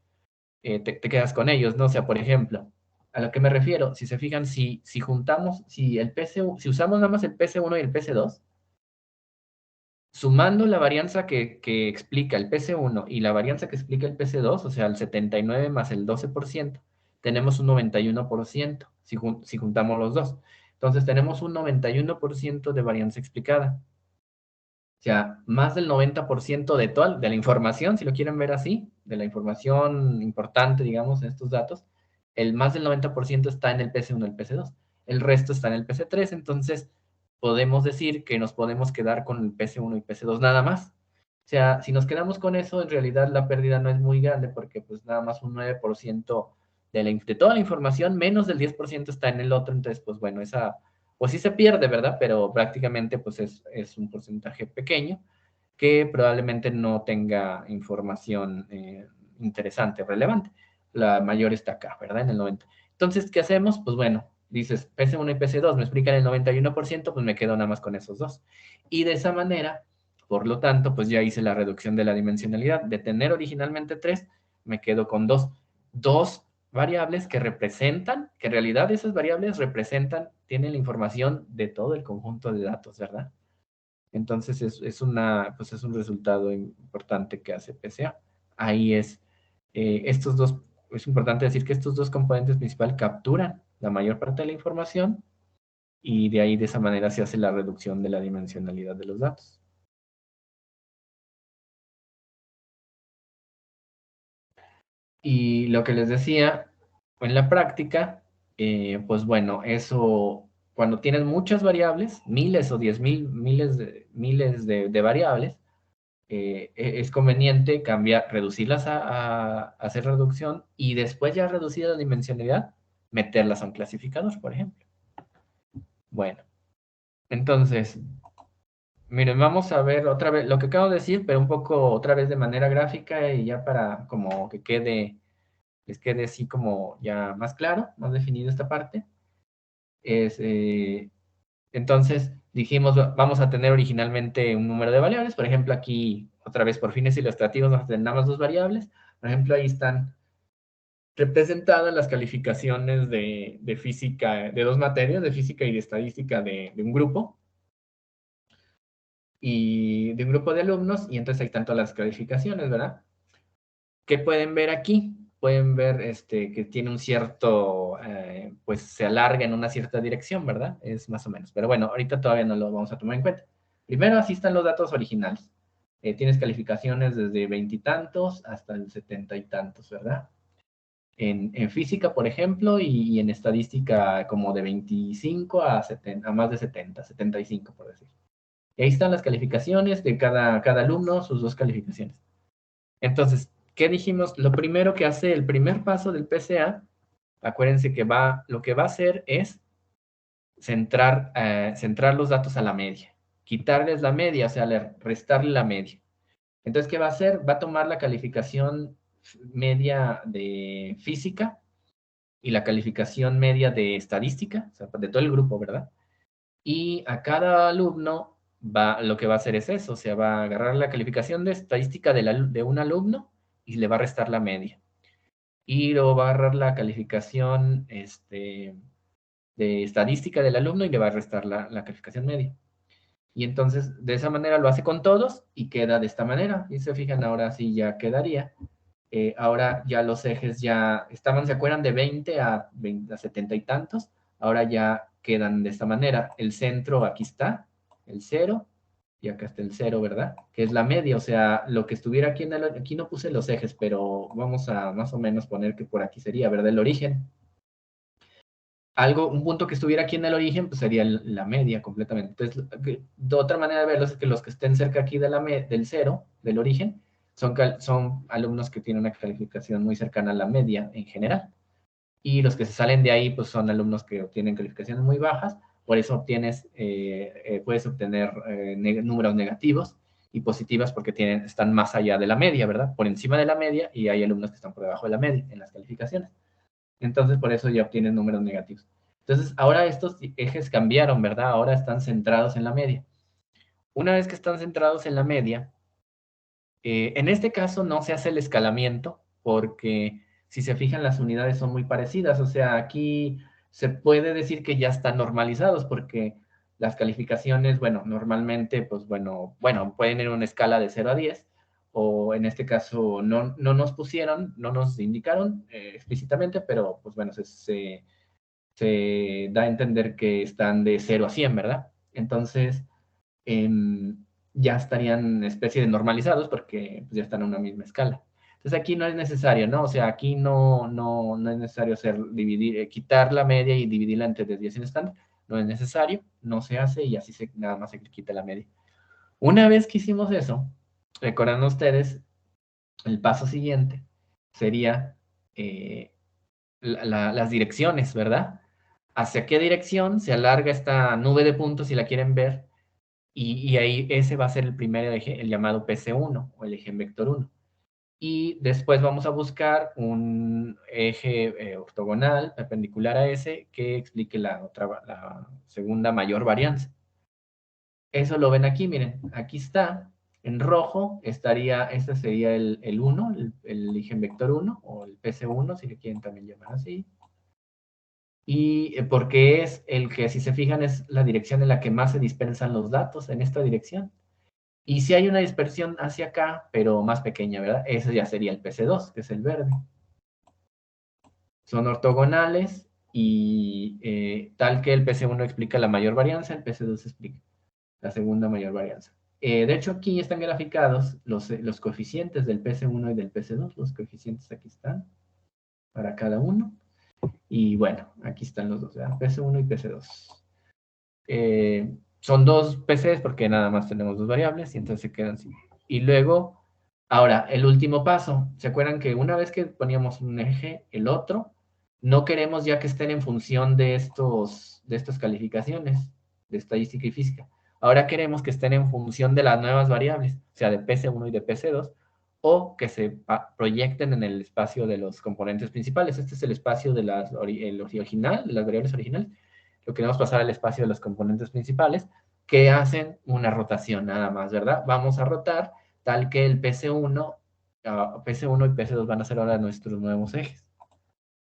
te quedas con ellos, ¿no? O sea, por ejemplo, a lo que me refiero, si se fijan, si juntamos, si usamos nada más el PC1 y el PC2, sumando la varianza que explica el PC1 y la varianza que explica el PC2, o sea, el 79 más el 12%, tenemos un 91% si juntamos los dos. Entonces tenemos un 91% de varianza explicada. O sea, más del 90% de la información, si lo quieren ver así, de la información importante, digamos, en estos datos, el más del 90% está en el PC1 y el PC2. El resto está en el PC3, entonces podemos decir que nos podemos quedar con el PC1 y PC2 nada más. O sea, si nos quedamos con eso, en realidad la pérdida no es muy grande porque pues nada más un 9% de toda la información, menos del 10% está en el otro, entonces pues bueno, pues sí se pierde, ¿verdad? Pero prácticamente pues es un porcentaje pequeño que probablemente no tenga información interesante, relevante. La mayor está acá, ¿verdad? En el 90. Entonces, ¿qué hacemos? Pues bueno, dices PC1 y PC2 me explican el 91%, pues me quedo nada más con esos dos. Y de esa manera, por lo tanto, pues ya hice la reducción de la dimensionalidad. De tener originalmente 3, me quedo con 2. Dos variables que representan, que en realidad esas variables representan, tienen la información de todo el conjunto de datos, ¿verdad? Entonces pues es un resultado importante que hace PCA. Ahí es importante decir que estos dos componentes principales capturan la mayor parte de la información y de ahí de esa manera se hace la reducción de la dimensionalidad de los datos. Y lo que les decía, en la práctica, pues bueno, eso, cuando tienes muchas variables, miles o 10,000, miles de variables, es conveniente reducirlas a hacer reducción y después ya reducida la dimensionalidad, meterlas a un clasificador, por ejemplo. Bueno, entonces, miren, vamos a ver otra vez lo que acabo de decir, pero un poco otra vez de manera gráfica y ya para como que les quede así como ya más claro, más definido esta parte. Entonces, dijimos, vamos a tener originalmente un número de variables. Por ejemplo, aquí, otra vez por fines ilustrativos, vamos a tener nada más 2 variables. Por ejemplo, ahí están representadas las calificaciones de física, de 2 materias, de física y de estadística de un grupo. Y de un grupo de alumnos, y entonces ahí están todas las calificaciones, ¿verdad? ¿Qué pueden ver aquí? Pueden ver que tiene un cierto, pues se alarga en una cierta dirección, ¿verdad? Es más o menos. Pero bueno, ahorita todavía no lo vamos a tomar en cuenta. Primero, así están los datos originales. Tienes calificaciones desde 20 y tantos hasta el 70 y tantos, ¿verdad? En física, por ejemplo, y en estadística como de 25 a más de 70, 75, por decir. Y ahí están las calificaciones de cada alumno, sus 2 calificaciones. Entonces, ¿qué dijimos? Lo primero que hace el primer paso del PCA, acuérdense que lo que va a hacer es centrar los datos a la media, quitarles la media, o sea, restarle la media. Entonces, ¿qué va a hacer? Va a tomar la calificación media de física y la calificación media de estadística, o sea, de todo el grupo, ¿verdad? Y a cada alumno lo que va a hacer es eso, o sea, va a agarrar la calificación de estadística de un alumno y le va a restar la media. Y luego va a agarrar la calificación de estadística del alumno y le va a restar la calificación media. Y entonces, de esa manera lo hace con todos y queda de esta manera. Y se fijan, ahora sí ya quedaría. Ahora ya los ejes ya estaban, ¿se acuerdan? De 20 a 70 y tantos. Ahora ya quedan de esta manera. El centro aquí está, el 0, y acá está el 0, ¿verdad? Que es la media, o sea, lo que estuviera aquí aquí no puse los ejes, pero vamos a más o menos poner que por aquí sería, ¿verdad? El origen. un punto que estuviera aquí en el origen, pues sería la media completamente. Entonces, de otra manera de verlo es que los que estén cerca aquí de del cero, del origen, son alumnos que tienen una calificación muy cercana a la media en general. Y los que se salen de ahí, pues son alumnos que obtienen calificaciones muy bajas, por eso puedes obtener números negativos y positivas porque están más allá de la media, ¿verdad? Por encima de la media, y hay alumnos que están por debajo de la media en las calificaciones. Entonces, por eso ya obtienes números negativos. Entonces, ahora estos ejes cambiaron, ¿verdad? Ahora están centrados en la media. Una vez que están centrados en la media, en este caso no se hace el escalamiento porque si se fijan las unidades son muy parecidas, o sea, aquí se puede decir que ya están normalizados porque las calificaciones, bueno, normalmente, pues bueno, pueden ir en una escala de 0 a 10, o en este caso no nos pusieron, no nos indicaron explícitamente, pero pues bueno, se da a entender que están de 0 a 100, ¿verdad? Entonces, ya estarían en especie de normalizados porque pues, ya están en una misma escala. Entonces aquí no es necesario, ¿no? O sea, aquí no es necesario quitar la media y dividirla entre desviaciones estándar. No es necesario, no se hace y así nada más se quita la media. Una vez que hicimos eso, recuerdan ustedes, el paso siguiente sería las direcciones, ¿verdad? ¿Hacia qué dirección se alarga esta nube de puntos si la quieren ver? Y ahí ese va a ser el primer eje, el llamado PC1 o el eje en vector 1. Y después vamos a buscar un eje ortogonal perpendicular a ese que explique la segunda mayor varianza. Eso lo ven aquí, miren, aquí está. En rojo este sería el 1, el eje en vector 1 o el PC1, si le quieren también llamar así. Y porque es el que, si se fijan, es la dirección en la que más se dispersan los datos, en esta dirección. Y si hay una dispersión hacia acá, pero más pequeña, ¿verdad? Ese ya sería el PC2, que es el verde. Son ortogonales y tal que el PC1 explica la mayor varianza, el PC2 explica la segunda mayor varianza. De hecho, aquí están graficados los coeficientes del PC1 y del PC2. Los coeficientes aquí están para cada uno. Y bueno, aquí están los dos, ¿verdad? PC1 y PC2. Son dos PCs porque nada más tenemos dos variables y entonces se quedan así. Y luego, ahora, el último paso. ¿Se acuerdan que una vez que poníamos un eje, el otro, no queremos ya que estén en función de estas calificaciones de estadística y física? Ahora queremos que estén en función de las nuevas variables, o sea, de PC1 y de PC2, o que se proyecten en el espacio de los componentes principales. Este es el espacio de el original, de las variables originales. Lo queremos pasar al espacio de los componentes principales, que hacen una rotación nada más, ¿verdad? Vamos a rotar tal que el PC1 y PC2 van a ser ahora nuestros nuevos ejes.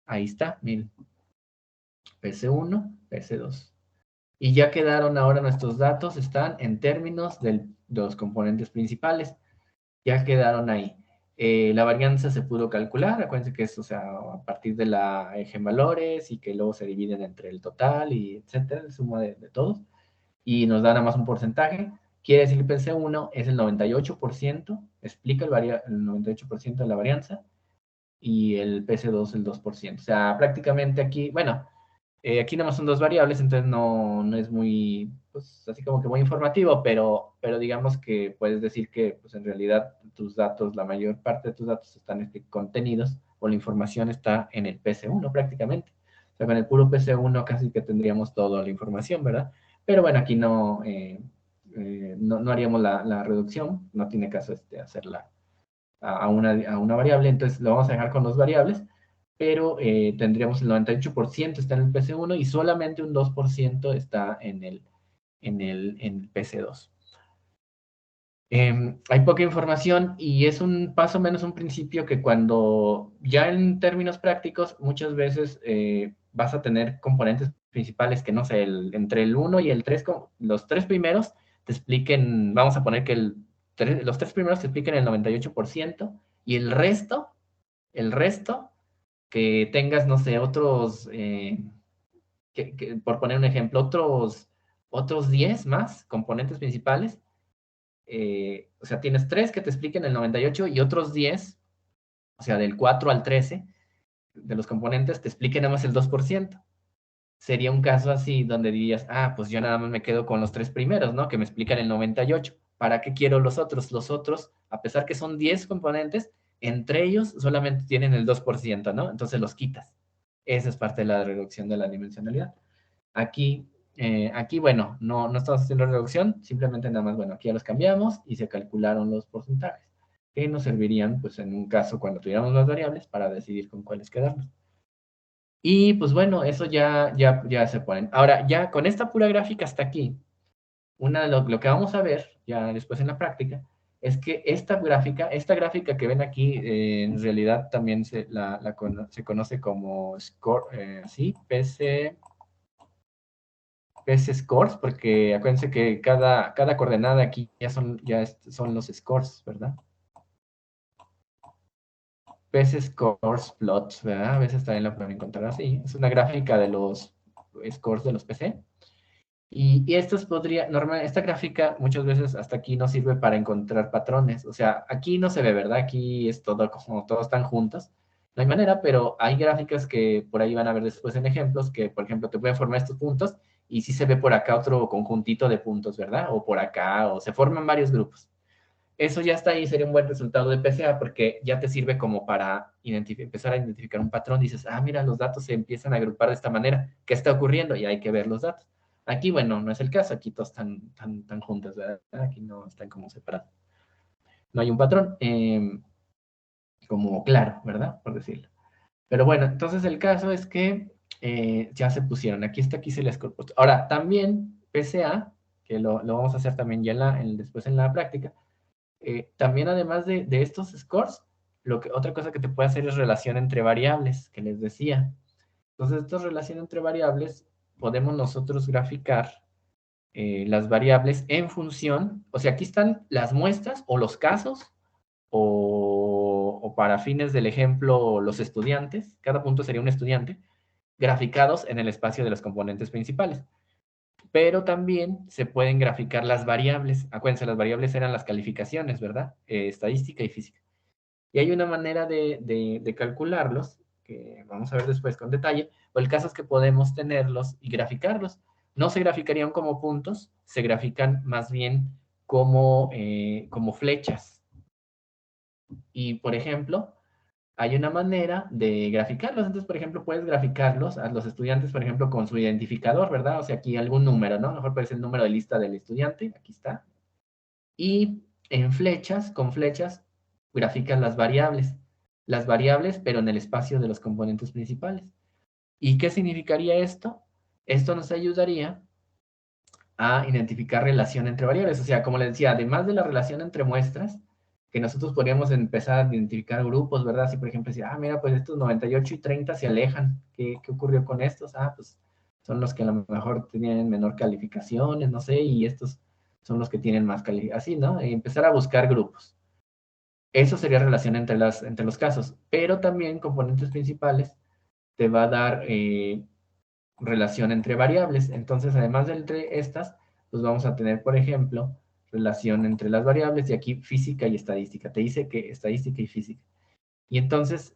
Ahí está, miren. PC1, PC2. Y ya quedaron ahora nuestros datos, están en términos de los componentes principales. Ya quedaron ahí. La varianza se pudo calcular, acuérdense que es, o sea, a partir de la eje en valores y que luego se dividen entre el total y etcétera, la suma de todos, y nos da nada más un porcentaje. Quiere decir que el PC1 es el 98%, explica el 98% de la varianza, y el PC2 el 2%. O sea, prácticamente aquí, bueno, aquí nada más son dos variables, entonces no es muy, pues así como que muy informativo, pero digamos que puedes decir que pues en realidad tus datos, la mayor parte de tus datos están contenidos o la información está en el PC1 prácticamente. O sea, con el puro PC1 casi que tendríamos toda la información, ¿verdad? Pero bueno, aquí no haríamos la reducción, no tiene caso hacerla a una variable, entonces lo vamos a dejar con dos variables, pero tendríamos el 98% está en el PC1 y solamente un 2% está en el PC2. Hay poca información y es un paso menos un principio que cuando ya en términos prácticos muchas veces vas a tener componentes principales que no sé, entre el 1 y el 3, los tres primeros te expliquen, vamos a poner que los tres primeros te expliquen el 98% y el resto, que tengas, no sé, otros, por poner un ejemplo, otros 10 más componentes principales. O sea, tienes 3 que te expliquen el 98 y otros 10, o sea, del 4 al 13 de los componentes te expliquen nada más el 2%. sería un caso así donde dirías, ah, pues yo nada más me quedo con los 3 primeros, ¿no? Que me explican el 98. ¿Para qué quiero los otros? Los otros, a pesar que son 10 componentes, entre ellos solamente tienen el 2%, ¿no? Entonces los quitas. Esa es parte de la reducción de la dimensionalidad. Aquí bueno, no estamos haciendo reducción, simplemente nada más, bueno, aquí ya los cambiamos y se calcularon los porcentajes, que nos servirían, pues, en un caso cuando tuviéramos más variables para decidir con cuáles quedarnos. Y, pues, bueno, eso ya se ponen. Ahora, ya con esta pura gráfica hasta aquí, lo que vamos a ver, ya después en la práctica, es que esta gráfica que ven aquí, en realidad también se conoce como score, sí, PC scores, porque acuérdense que cada coordenada aquí son los scores, ¿verdad? PC scores plots, ¿verdad? A veces también la pueden encontrar así. Es una gráfica de los scores de los PC. Y esta gráfica muchas veces hasta aquí no sirve para encontrar patrones. O sea, aquí no se ve, ¿verdad? Aquí es todo como todos están juntos. No hay manera, pero hay gráficas que por ahí van a ver después en ejemplos que, por ejemplo, te pueden formar estos puntos y sí se ve por acá otro conjuntito de puntos, ¿verdad? O por acá, o se forman varios grupos. Eso ya está ahí, sería un buen resultado de PCA porque ya te sirve como para empezar a identificar un patrón. Dices, ah, mira, los datos se empiezan a agrupar de esta manera. ¿Qué está ocurriendo? Y hay que ver los datos. Aquí, bueno, no es el caso. Aquí todos están juntos, ¿verdad? Aquí no están como separados. No hay un patrón como claro, ¿verdad? Por decirlo. Pero bueno, entonces el caso es que ya se pusieron. Aquí se les compuesto. Ahora, también PCA, que lo vamos a hacer también ya después en la práctica, también además de estos scores, otra cosa que te puede hacer es relación entre variables, que les decía. Entonces, esta relación entre variables, podemos nosotros graficar las variables en función, o sea, aquí están las muestras o los casos, o para fines del ejemplo, los estudiantes, cada punto sería un estudiante, graficados en el espacio de los componentes principales. Pero también se pueden graficar las variables. Acuérdense, las variables eran las calificaciones, ¿verdad? Estadística y física. Y hay una manera de calcularlos, que vamos a ver después con detalle, o el caso es que podemos tenerlos y graficarlos. No se graficarían como puntos, se grafican más bien como flechas. Y, por ejemplo, hay una manera de graficarlos. Entonces, por ejemplo, puedes graficarlos a los estudiantes, por ejemplo, con su identificador, ¿verdad? O sea, aquí algún número, ¿no? A lo mejor puede ser el número de lista del estudiante, aquí está. Y en flechas, con flechas, graficas las variables, pero en el espacio de los componentes principales. ¿Y qué significaría esto? Esto nos ayudaría a identificar relación entre variables. O sea, como les decía, además de la relación entre muestras, que nosotros podríamos empezar a identificar grupos, ¿verdad? Si, por ejemplo, decir, ah, mira, pues estos 98 y 30 se alejan. ¿Qué ocurrió con estos? Ah, pues son los que a lo mejor tienen menor calificaciones, no sé, y estos son los que tienen más calificación. Así, ¿no? Y empezar a buscar grupos. Eso sería relación entre los casos. Pero también componentes principales te va a dar relación entre variables. Entonces, además de entre estas, pues vamos a tener, por ejemplo, relación entre las variables y aquí física y estadística. Te dice que estadística y física. Y entonces,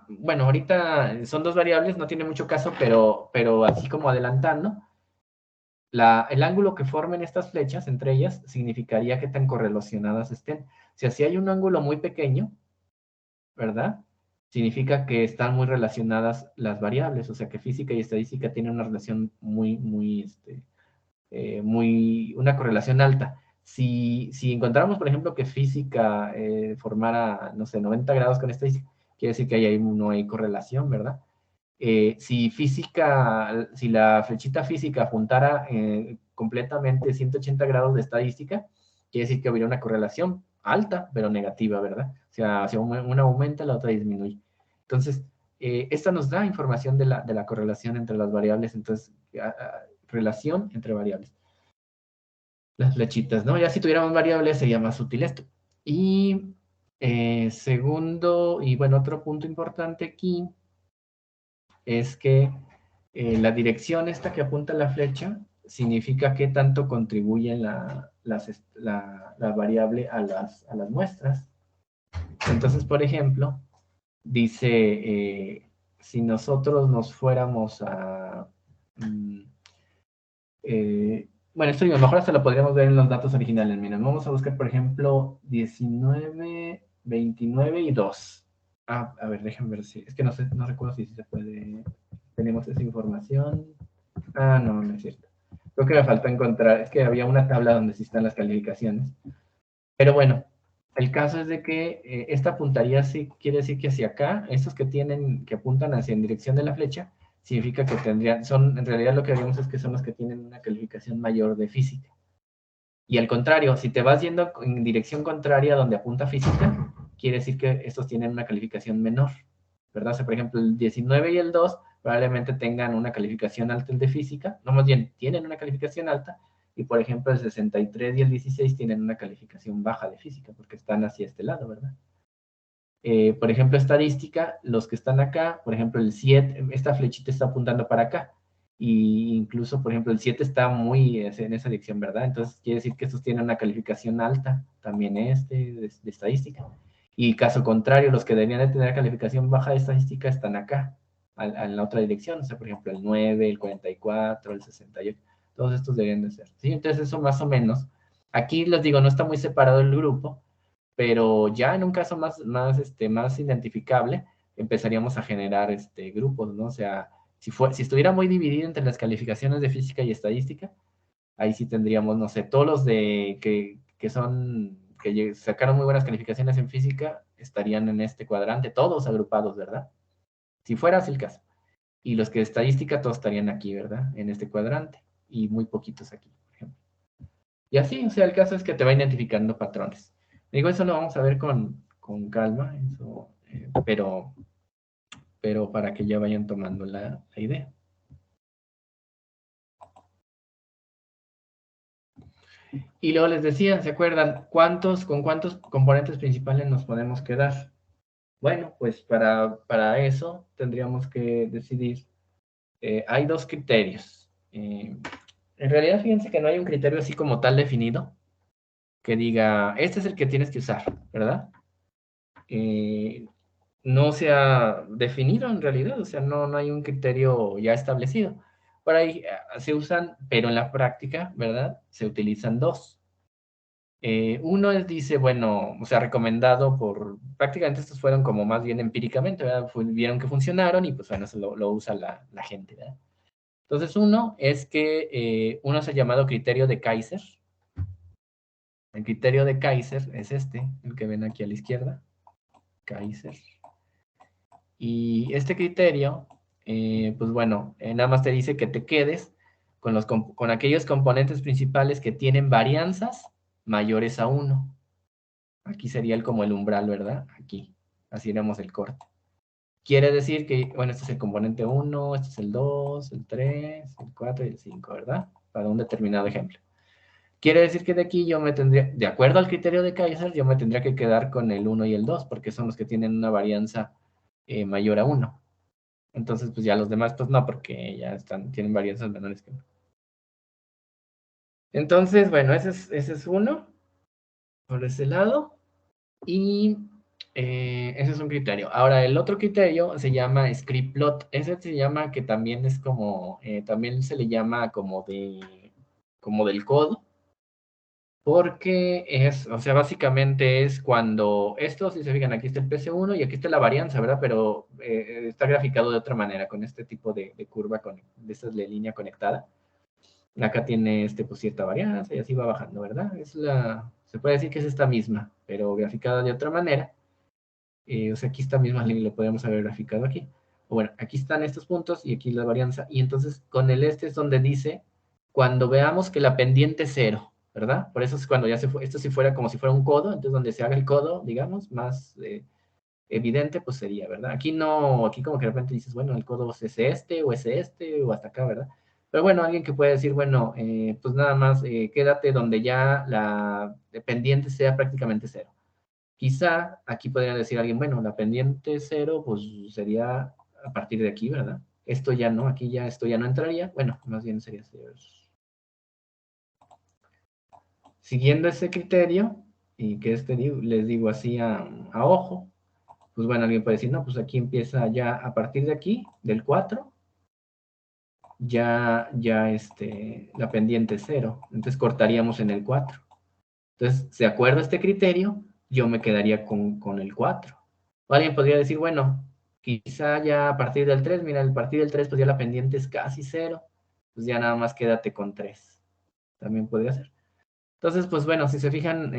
bueno, ahorita son dos variables, no tiene mucho caso, pero así como adelantando, el ángulo que formen estas flechas entre ellas significaría qué tan correlacionadas estén. O sea, si hay un ángulo muy pequeño, ¿verdad? Significa que están muy relacionadas las variables, o sea que física y estadística tienen una relación una correlación alta. Si encontramos, por ejemplo, que física formara, no sé, 90 grados con estadística, quiere decir que ahí no hay correlación, ¿verdad? Si la flechita física juntara completamente 180 grados de estadística, quiere decir que habría una correlación alta, pero negativa, ¿verdad? O sea, si una aumenta, la otra disminuye. Entonces, esta nos da información de la correlación entre las variables, entonces, relación entre variables. Las flechitas, ¿no? Ya si tuviéramos variables sería más útil esto. Y segundo, y bueno, otro punto importante aquí es que la dirección esta que apunta la flecha significa qué tanto contribuye la variable a las muestras. Entonces, por ejemplo, dice, si nosotros nos fuéramos a... bueno, esto a lo mejor hasta lo podríamos ver en los datos originales. Miren, vamos a buscar, por ejemplo, 19, 29 y 2. Ah, a ver, déjenme ver si... Es que no sé, no recuerdo si se puede... Tenemos esa información. Ah, no, no es cierto. Creo que me faltó encontrar... Es que había una tabla donde sí están las calificaciones. Pero bueno, el caso es de que esta apuntaría, sí, quiere decir que hacia acá, estos que tienen, que apuntan hacia en dirección de la flecha, significa que tendrían, son, en realidad lo que vemos es que son los que tienen una calificación mayor de física. Y al contrario, si te vas yendo en dirección contraria donde apunta física, quiere decir que estos tienen una calificación menor, ¿verdad? O sea, por ejemplo, el 19 y el 2 probablemente tengan una calificación alta de física, no más bien, tienen una calificación alta, y por ejemplo el 63 y el 16 tienen una calificación baja de física, porque están hacia este lado, ¿verdad? Por ejemplo, estadística, los que están acá, por ejemplo, el 7, esta flechita está apuntando para acá, y incluso, por ejemplo, el 7 está muy en esa dirección, ¿verdad? Entonces, quiere decir que estos tienen una calificación alta, también de estadística. Y caso contrario, los que deberían de tener calificación baja de estadística están acá, en la otra dirección, o sea, por ejemplo, el 9, el 44, el 68, todos estos deberían de ser. ¿Sí? Entonces, eso más o menos. Aquí les digo, no está muy separado el grupo, pero ya en un caso más identificable, empezaríamos a generar grupos, ¿no? O sea, si estuviera muy dividido entre las calificaciones de física y estadística, ahí sí tendríamos, no sé, todos los que sacaron muy buenas calificaciones en física, estarían en este cuadrante, todos agrupados, ¿verdad? Si fuera así el caso. Y los que de estadística, todos estarían aquí, ¿verdad? En este cuadrante. Y muy poquitos aquí, por ejemplo. Y así, o sea, el caso es que te va identificando patrones. Digo, eso lo vamos a ver con calma, eso, pero para que ya vayan tomando la idea. Y luego les decía, ¿se acuerdan con cuántos componentes principales nos podemos quedar? Bueno, pues para eso tendríamos que decidir. Hay dos criterios. En realidad, fíjense que no hay un criterio así como tal definido que diga, este es el que tienes que usar, ¿verdad? No se ha definido en realidad, o sea, no hay un criterio ya establecido. Por ahí se usan, pero en la práctica, ¿verdad? Se utilizan dos. Uno dice, bueno, o sea, recomendado prácticamente estos fueron como más bien empíricamente, ¿verdad? Vieron que funcionaron y pues bueno, eso lo usa la gente, ¿verdad? Entonces uno es que uno se ha llamado criterio de Kaiser. El criterio de Kaiser es el que ven aquí a la izquierda. Kaiser. Y este criterio, pues bueno, nada más te dice que te quedes con aquellos componentes principales que tienen varianzas mayores a 1. Aquí sería como el umbral, ¿verdad? Aquí, así haremos el corte. Quiere decir que, bueno, este es el componente 1, este es el 2, el 3, el 4 y el 5, ¿verdad? Para un determinado ejemplo. Quiere decir que de aquí yo me tendría, de acuerdo al criterio de Kaiser, yo me tendría que quedar con el 1 y el 2, porque son los que tienen una varianza mayor a 1. Entonces, pues ya los demás, pues no, porque ya tienen varianzas menores que 1. Entonces, bueno, ese es uno, por ese lado. Y ese es un criterio. Ahora, el otro criterio se llama script plot. Ese se llama que también es como, también se le llama como del codo. Porque o sea, básicamente es cuando esto, si se fijan, aquí está el PC1 y aquí está la varianza, ¿verdad? Pero está graficado de otra manera, con este tipo de curva, de esta línea conectada. Acá tiene pues cierta varianza y así va bajando, ¿verdad? Se puede decir que es esta misma, pero graficada de otra manera. O sea, aquí esta misma línea lo podemos haber graficado aquí. O bueno, aquí están estos puntos y aquí la varianza. Y entonces con el es donde dice, cuando veamos que la pendiente es 0, ¿verdad? Por eso es cuando ya esto si fuera como si fuera un codo, entonces donde se haga el codo, digamos, más evidente, pues sería, ¿verdad? Aquí no, aquí como que de repente dices, bueno, el codo es o hasta acá, ¿verdad? Pero bueno, alguien que puede decir, bueno, pues nada más quédate donde ya la pendiente sea prácticamente 0. Quizá aquí podría decir alguien, bueno, la pendiente 0, pues sería a partir de aquí, ¿verdad? Esto ya no, aquí ya esto ya no entraría. Bueno, más bien sería 0. Siguiendo ese criterio, y que les digo así a ojo, pues bueno, alguien puede decir, no, pues aquí empieza ya a partir de aquí, del 4, ya la pendiente es 0. Entonces cortaríamos en el 4. Entonces, de acuerdo a este criterio, yo me quedaría con el 4. O alguien podría decir, bueno, quizá ya a partir del 3, mira, a partir del 3, pues ya la pendiente es casi 0. Pues ya nada más quédate con 3. También podría ser. Entonces, pues bueno, si se fijan,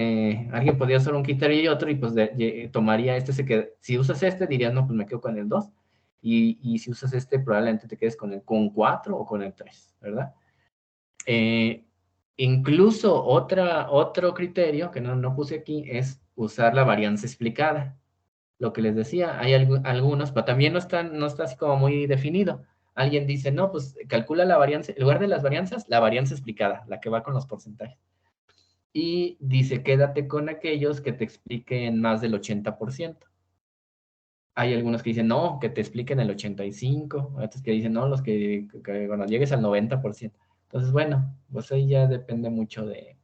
alguien podría hacer un criterio y otro, y pues tomaría si usas este, dirías, no, pues me quedo con el 2. Y si usas este, probablemente te quedes con 4 o con el 3, ¿verdad? Incluso otro criterio que no puse aquí es usar la varianza explicada. Lo que les decía, hay algunos, pero también no está así como muy definido. Alguien dice, no, pues calcula la varianza, en lugar de las varianzas, la varianza explicada, la que va con los porcentajes. Y dice, quédate con aquellos que te expliquen más del 80%. Hay algunos que dicen, no, que te expliquen el 85%. Otros que dicen, no, los que cuando llegues al 90%. Entonces, bueno, pues ahí ya depende mucho de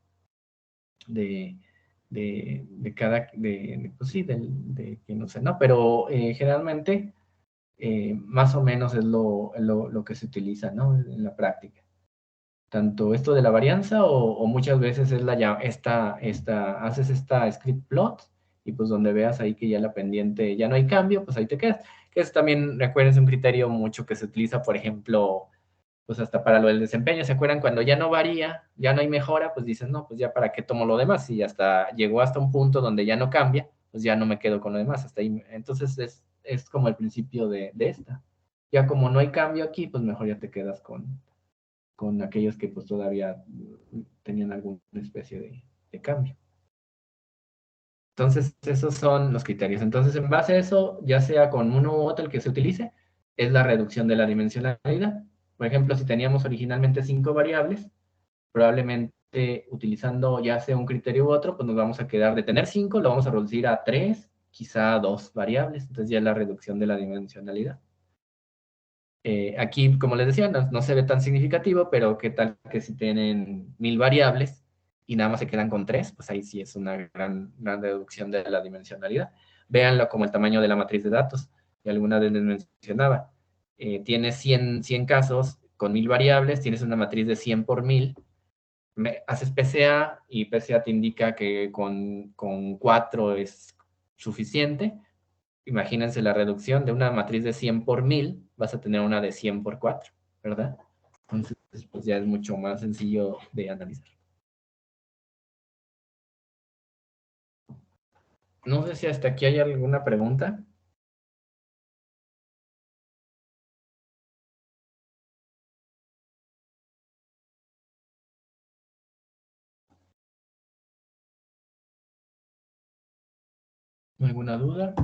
cada, pues sí, de que no sé, ¿no? Pero generalmente, más o menos es lo que se utiliza, ¿no? En la práctica. Tanto esto de la varianza o muchas veces es haces esta script plot y pues donde veas ahí que ya la pendiente, ya no hay cambio, pues ahí te quedas. Que es también, recuerden, es un criterio mucho que se utiliza, por ejemplo, pues hasta para lo del desempeño. ¿Se acuerdan? Cuando ya no varía, ya no hay mejora, pues dices, no, pues ya para qué tomo lo demás. Y llegó hasta un punto donde ya no cambia, pues ya no me quedo con lo demás. Hasta ahí. Entonces es como el principio de esta. Ya como no hay cambio aquí, pues mejor ya te quedas con aquellos que pues todavía tenían alguna especie de cambio. Entonces, esos son los criterios. Entonces, en base a eso, ya sea con uno u otro el que se utilice, es la reducción de la dimensionalidad. Por ejemplo, si teníamos originalmente 5 variables, probablemente utilizando ya sea un criterio u otro, pues nos vamos a quedar de tener 5, lo vamos a reducir a 3, quizá a 2 variables. Entonces ya es la reducción de la dimensionalidad. Aquí, como les decía, no se ve tan significativo, pero qué tal que si tienen 1000 variables y nada más se quedan con 3, pues ahí sí es una gran reducción de la dimensionalidad. Véanlo como el tamaño de la matriz de datos, que alguna vez les mencionaba. Tienes 100 casos con 1000 variables, tienes una matriz de 100 por 1000, haces PCA y PCA te indica que con 4 es suficiente. Imagínense la reducción de una matriz de 100 por 1000, vas a tener una de 100 por 4, ¿verdad? Entonces, pues ya es mucho más sencillo de analizar. No sé si hasta aquí hay alguna pregunta. ¿Alguna duda?